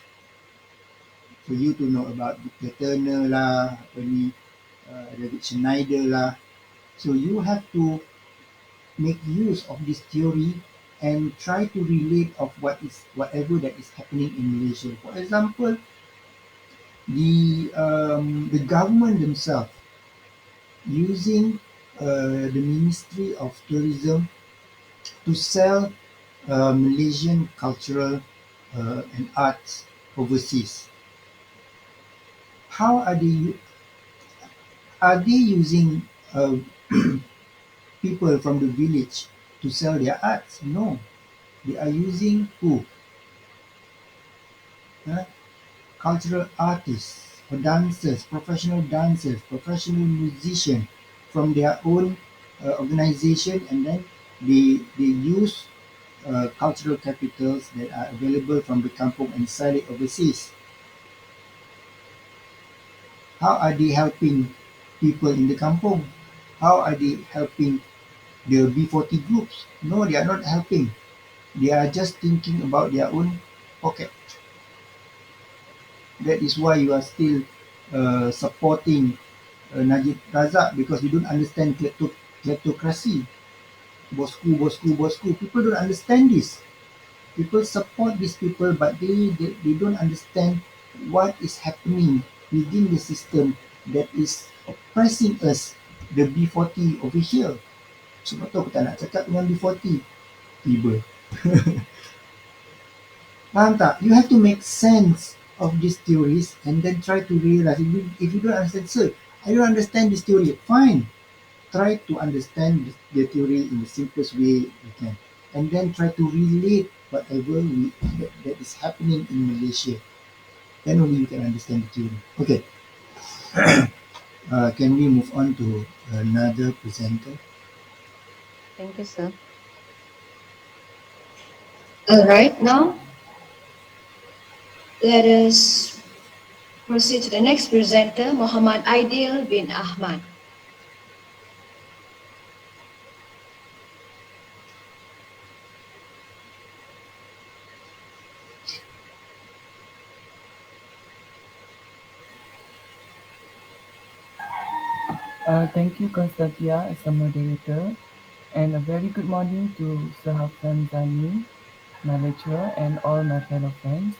for you to know about Victor Turner lah, David Schneider lah. So you have to make use of this theory and try to relate of whatever that is happening in Malaysia. For example, the government themselves using the Ministry of Tourism to sell Malaysian cultural and arts overseas. How are they using people from the village to sell their arts? No, they are using who? Huh? Cultural artists or dancers, professional musicians from their own organization, and then they use cultural capitals that are available from the kampung and sell it overseas. How are they helping people in the kampung? How are they helping the B40 groups? No, they are not helping. They are just thinking about their own pocket. That is why you are still supporting Najib Razak, because you don't understand kleptocracy. Bosku, bosku, bosku. People don't understand this. People support these people, but they don't understand what is happening within the system that is oppressing us, the B40 over here. Sebab tu aku tak nak cakap dengan B40. Tiba. Faham tak? You have to make sense of these theories and then try to realize. If you don't understand, sir, I don't understand this theory. Fine. Try to understand the theory in the simplest way you can. And then try to relate whatever that is happening in Malaysia. Then only you can understand the theory. Okay. Can we move on to another presenter? Thank you, sir. All right, now let us proceed to the next presenter, Muhammad AIDIL bin Ahmad. Thank you, Constantia, as a moderator, and a very good morning to Sahafan Zani, my lecturer, and all my fellow friends.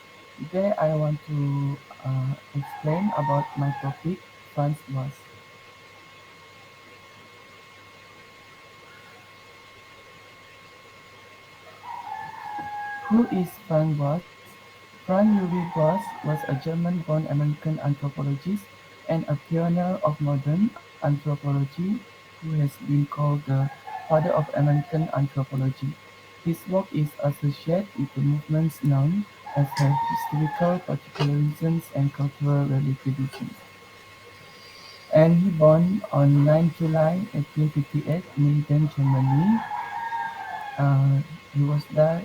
Today, I want to explain about my topic, Franz Boas. Who is Franz Boas? Franz Yuri Boas was a German-born American anthropologist and a pioneer of modern anthropology who has been called the father of American anthropology. His work is associated with the movements known as historical particularisms and cultural relativism. And he born on 9 July 1858 in Leiden, Germany. He was died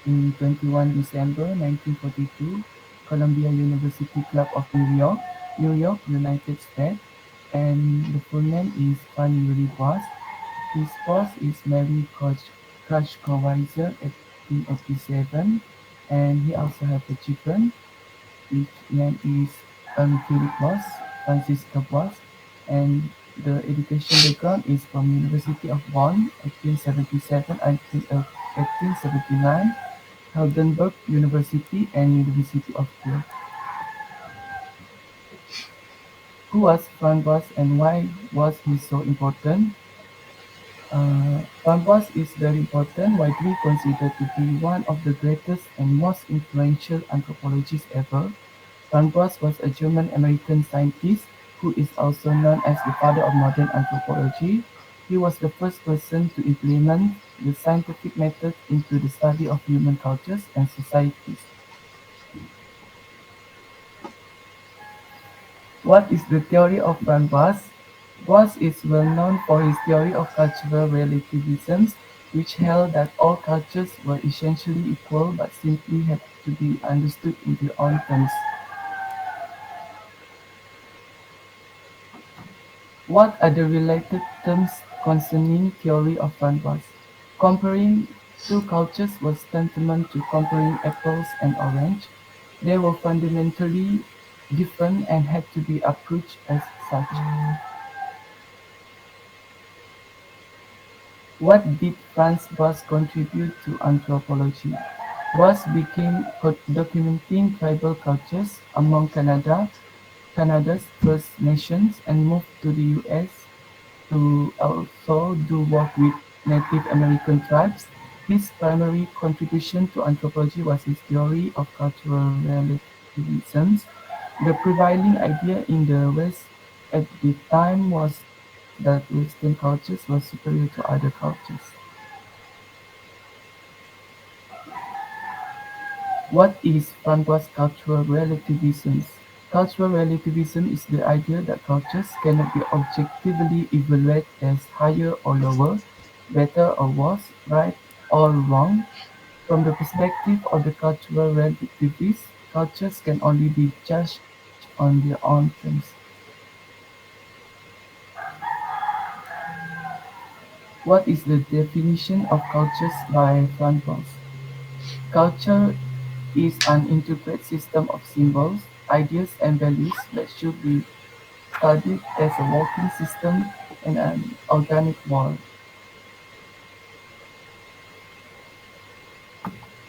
in 21 December 1942, Columbia University Club of New York, United States, and the full name is Franz Yuri Boas. His spouse is Mary Krushkowitzer, 1887, and he also has a children. His name is Philip Boas, Francisca Boas, and the education background is from University of Bonn, 1877 until 1879, Heidelberg University and University of Kiel. Who was Franz Boas and why was he so important? Franz Boas is very important, widely considered to be one of the greatest and most influential anthropologists ever. Franz Boas was a German-American scientist who is also known as the father of modern anthropology. He was the first person to implement the scientific method into the study of human cultures and societies. What is the theory of Franz Boas? Bose is well known for his theory of cultural relativism, which held that all cultures were essentially equal but simply had to be understood in their own terms. What are the related terms concerning theory of framboise? Comparing two cultures was tantamount to comparing apples and oranges. They were fundamentally different and had to be approached as such. What did Franz Boas contribute to anthropology? Boas began documenting tribal cultures among Canada's First Nations and moved to the US to also do work with Native American tribes. His primary contribution to anthropology was his theory of cultural relativism. The prevailing idea in the West at the time was that Western cultures were superior to other cultures. What is Francois cultural relativism? Cultural relativism is the idea that cultures cannot be objectively evaluated as higher or lower, better or worse, right or wrong. From the perspective of the cultural relativist, cultures can only be judged on their own terms. What is the definition of cultures by Francois? Culture is an intricate system of symbols, ideas and values that should be studied as a working system in an organic world.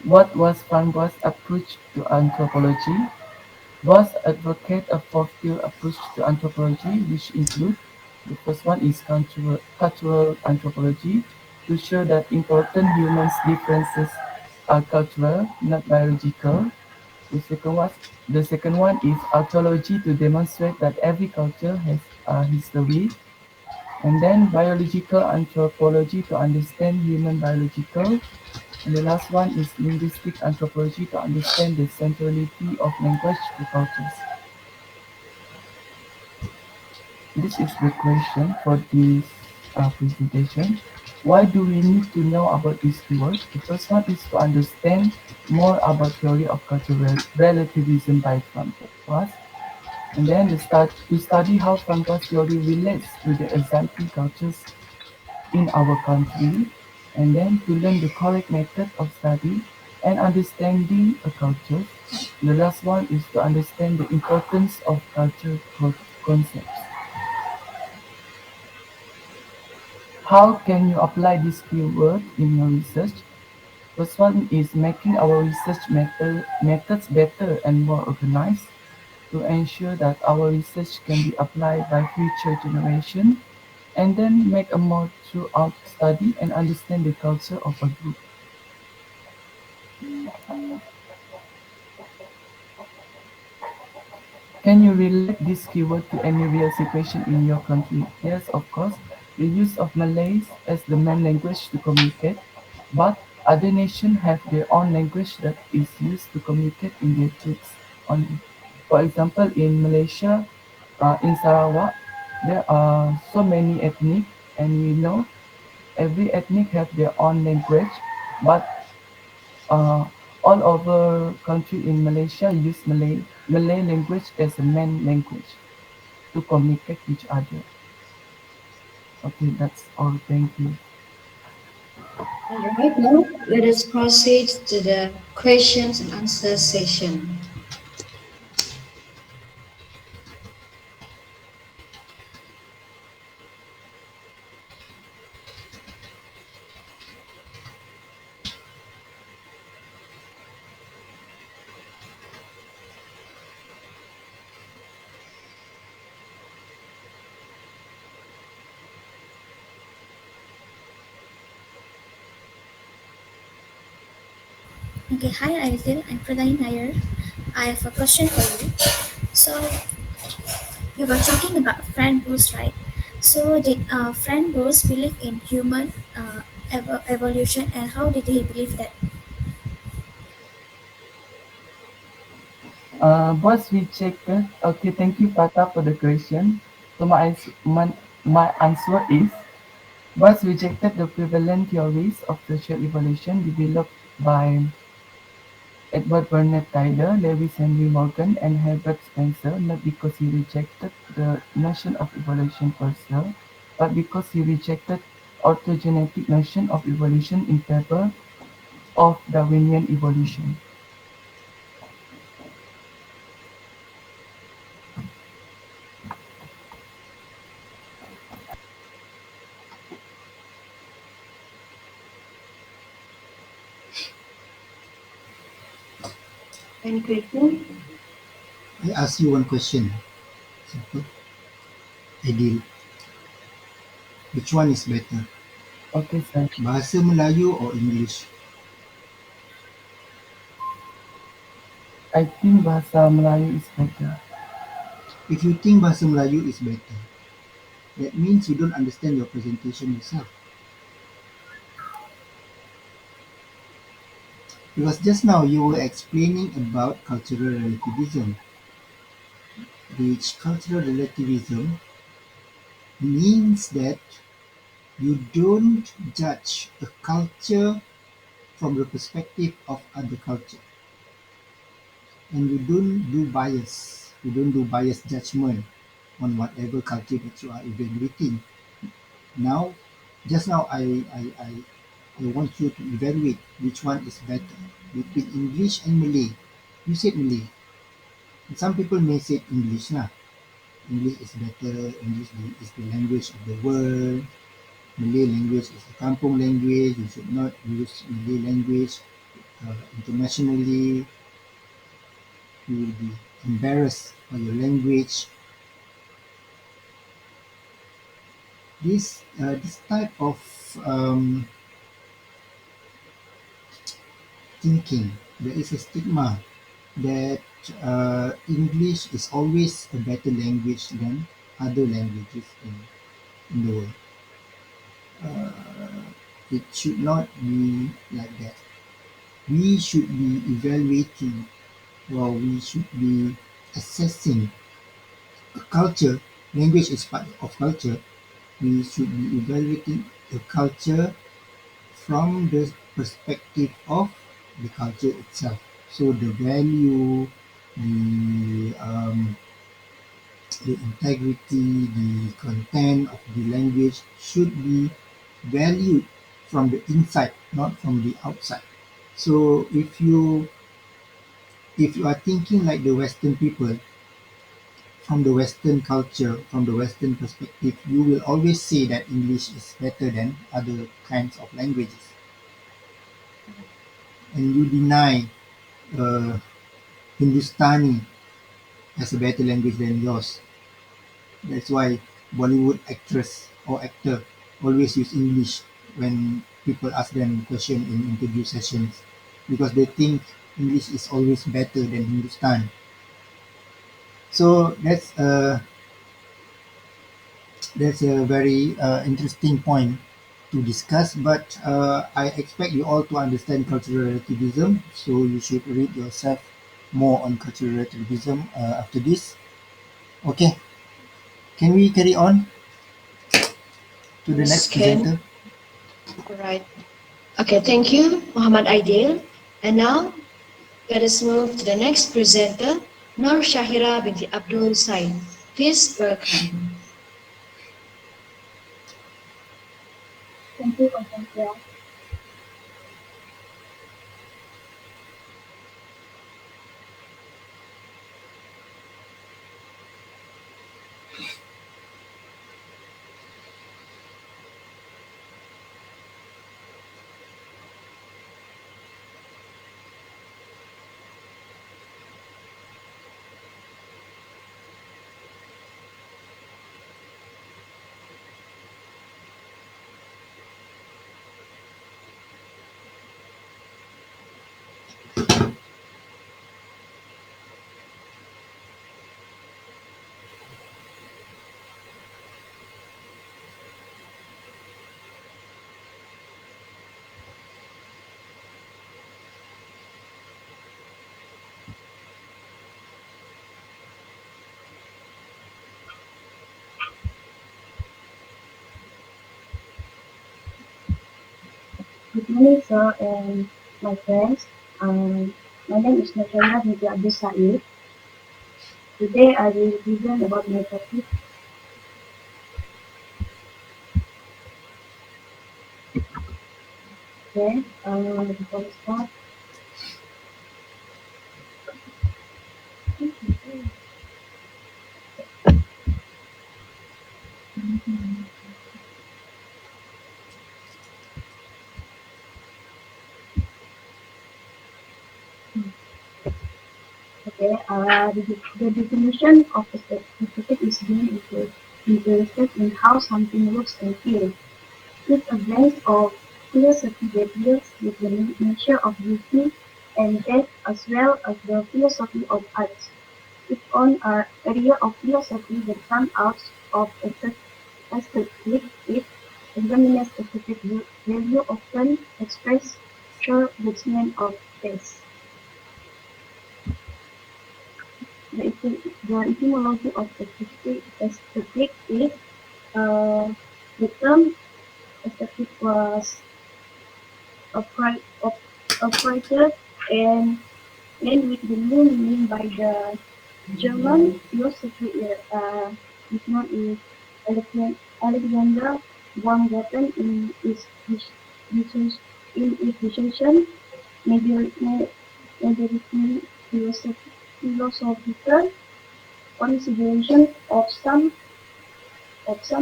What was Francois' approach to anthropology? Was advocate a four-tier approach to anthropology, which include the first one is cultural anthropology, to show that important human differences are cultural, not biological. The the second one is archaeology, to demonstrate that every culture has a history. And then biological anthropology, to understand human biological. And the last one is linguistic anthropology, to understand the centrality of language to cultures. This is the question for this presentation. Why do we need to know about this keyword? The first one is to understand more about theory of cultural relativism by Francois. And then to study how Francois theory relates to the existing cultures in our country, and then to learn the correct method of study and understanding a culture. The last one is to understand the importance of culture concepts. How can you apply this keyword in your research? First one is making our research methods better and more organized to ensure that our research can be applied by future generations, and then make a more throughout study and understand the culture of a group. Can you relate this keyword to any real situation in your country? Yes, of course. The use of Malays as the main language to communicate, but other nations have their own language that is used to communicate in their troops only. For example, in Malaysia, in Sarawak, there are so many ethnic, and we know every ethnic have their own language, but uh, all over country in Malaysia use Malay language as a main language to communicate each other. Okay, that's all. Thank you. Alright, now let us proceed to the questions and answers session. Okay, hi AIDIL, I'm PRATHAINEE. I have a question for you. So, you were talking about Frank Bruce, right? So, did Frank Bruce believe in human evolution, and how did he believe that? Boss, we check. Okay, thank you, Pata, for the question. So, My answer is Buzz rejected the prevalent theories of social evolution developed by Edward Bernard Tyler, Lewis Henry Morgan, and Herbert Spencer, not because he rejected the notion of evolution per se, but because he rejected orthogenetic notion of evolution in favor of Darwinian evolution. Any question? I ask you one question. Simple. Ideal. Which one is better? Okay, sir. Bahasa Melayu or English? I think bahasa Melayu is better. If you think Bahasa Melayu is better, that means you don't understand your presentation yourself. Because just now you were explaining about cultural relativism, which cultural relativism means that you don't judge a culture from the perspective of other culture, and you don't do bias. You don't do bias judgment on whatever culture that you are evaluating. Now, just now I want you to evaluate which one is better between English and Malay. You said Malay. Some people may say English lah. English is better. English is the language of the world. Malay language is a kampung language. You should not use Malay language internationally. You will be embarrassed by your language. This type of um, thinking, there is a stigma that English is always a better language than other languages in the world. It should not be like that. We should be evaluating, or we should be assessing culture. Language is part of culture. We should be evaluating the culture from the perspective of the culture itself. So the value, the integrity, the content of the language should be valued from the inside, not from the outside. So if you are thinking like the Western people, from the Western culture, from the Western perspective, you will always say that English is better than other kinds of languages, and you deny uh, Hindustani as a better language than yours. That's why Bollywood actress or actor always use English when people ask them question in interview sessions, because they think English is always better than Hindustan. So that's a very interesting point to discuss. But I expect you all to understand cultural relativism, so you should read yourself more on cultural relativism after this. Okay, can we carry on to the Yes, next can. presenter? All right. Okay, thank you, Muhammad Aidil. And now, let us move to the next presenter, NORSHAHIRA binti Abdul Said. Please welcome. Thank you, Constantia. Good morning, sir, and my friends. My name is NORSHAHIRA binti Abdul Said. Today I will present about my topic. Okay, before we start, okay, the definition of aesthetic is being interested in how something looks and feels. It's a blend of philosophy that deals with the nature of beauty and death as well as the philosophy of art. Its own area of philosophy that comes out of aesthetic. It examines aesthetic value often expressed through judgment of taste. The etymology of aesthetic is the term aesthetic was appropriated and named with the new meaning by the German philosopher is known as Alexander von Goethe in his dissertation Majority philosophical consideration of some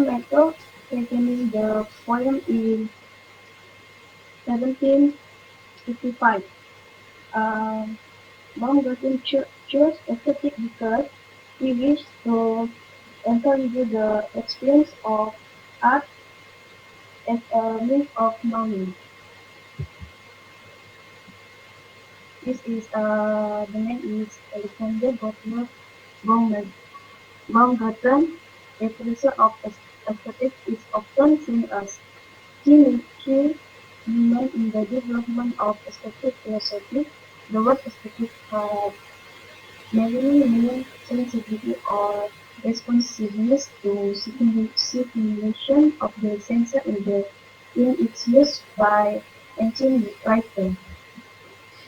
matter taken the poem in 1755. Uh, Baumgarten chose aesthetic because he wished to encourage the experience of art as a means of knowing. The name is Alexander Gottlob Baumgarten. A professor of aesthetics is often seen as key element in the development of aesthetic philosophy. The word aesthetic has mainly means sensitivity or responsiveness to stimulation of the senses in its use by ancient writers.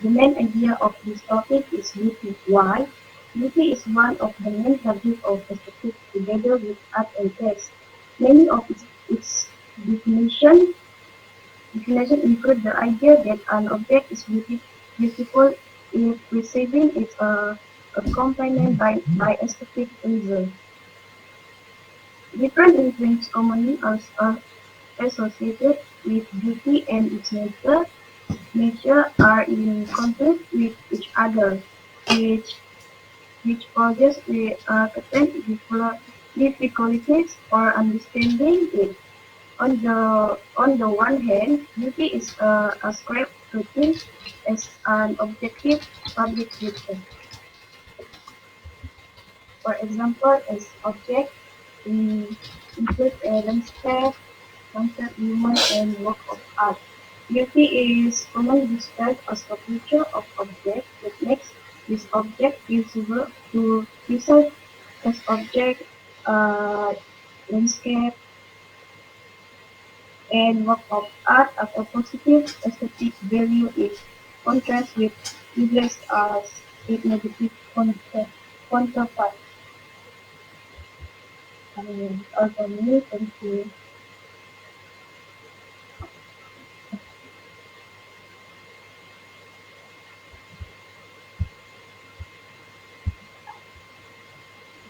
The main idea of this topic is beauty. Why? Beauty is one of the main subjects of aesthetics together with art and taste. Many of its definitions include the idea that an object is beautiful if receiving is accompanied by aesthetic reason. Different influences commonly are associated with beauty and its nature are in conflict with each other, which poses certain difficulties for understanding it. On the one hand, beauty is ascribed to things as an objective public virtue. For example, as objects include a landscape, sunset, human, and work of art. Beauty is commonly described as a feature of object that makes this object usable to preserve as object, uh, landscape, and work of art as a positive aesthetic value is contrast with useless as its negative counterpart. All for me, thank you.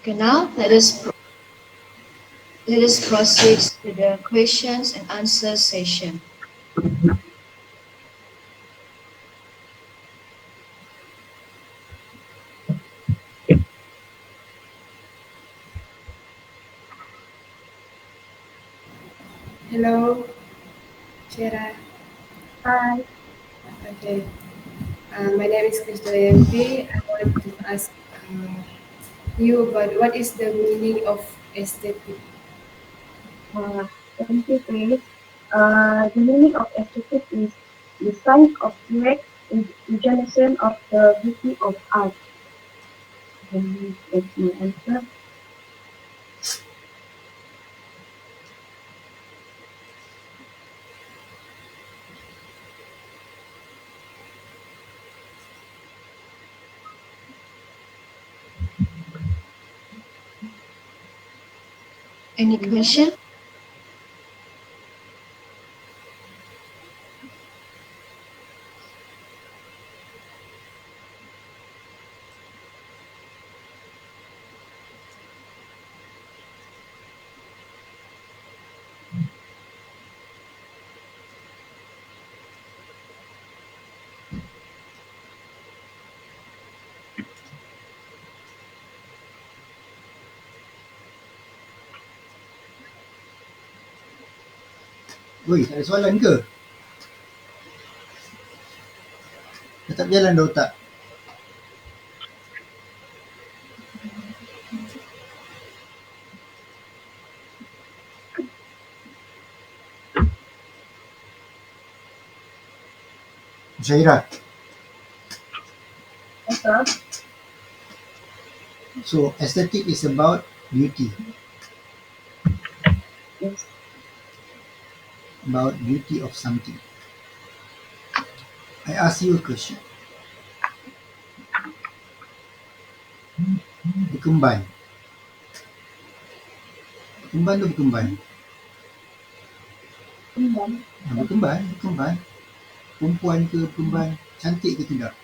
Okay, now let us proceed to the questions and answers session. Hello, Shera. Hi. Okay. My name is Krisdayanti. I want to ask you about what is the meaning of aesthetic. Thank you, Chris. The meaning of aesthetic is the science of direct imagine of the beauty of art. That's my answer. Any question? Oi, tak ada soalan ke? Tetap jalan dah otak. Musyairah. Yes, sir. So aesthetic is about beauty. Yes. About beauty of something. I ask you a question. Berkemban. Berkemban tu berkemban. Berkemban. Perempuan ke berkemban, cantik ke tidak?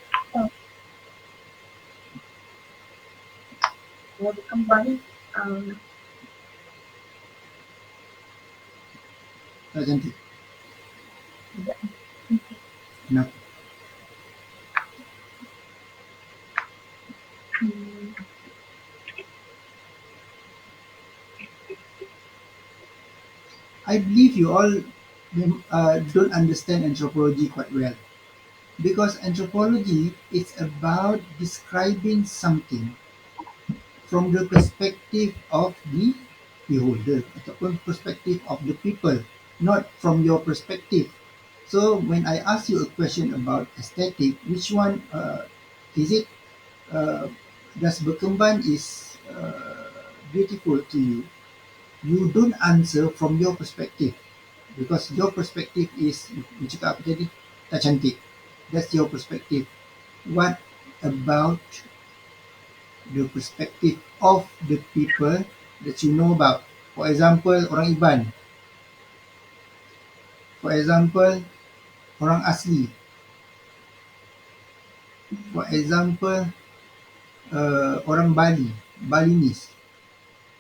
Dia berkembang. Tak cantik. Tidak. Kenapa? I believe you all don't understand anthropology quite well, because anthropology is about describing something from the perspective of the beholder ataupun perspective of the people, not from your perspective. So when I ask you a question about aesthetic, which one is it? Does berkembang is beautiful to you? You don't answer from your perspective, because your perspective is, you cakap apa tadi? Tak cantik. That's your perspective. What about the perspective of the people that you know about? For example, orang Iban. For example, orang asli. For example, orang Bali, Balinese,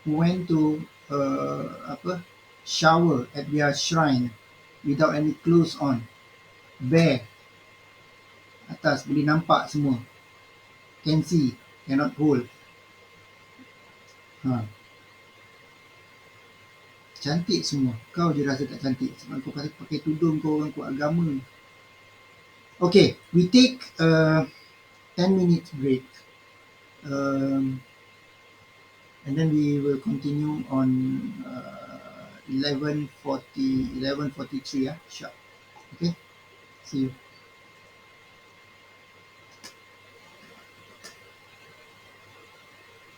who went to shower at their shrine without any clothes on, bare, atas boleh nampak semua, can see, cannot hold. Cantik semua, kau je rasa tak cantik sebab kau pakai tudung, kau orang kuat agama. Okay, we take a 10-minute break, and then we will continue on 11:43 sharp. Okay, see you.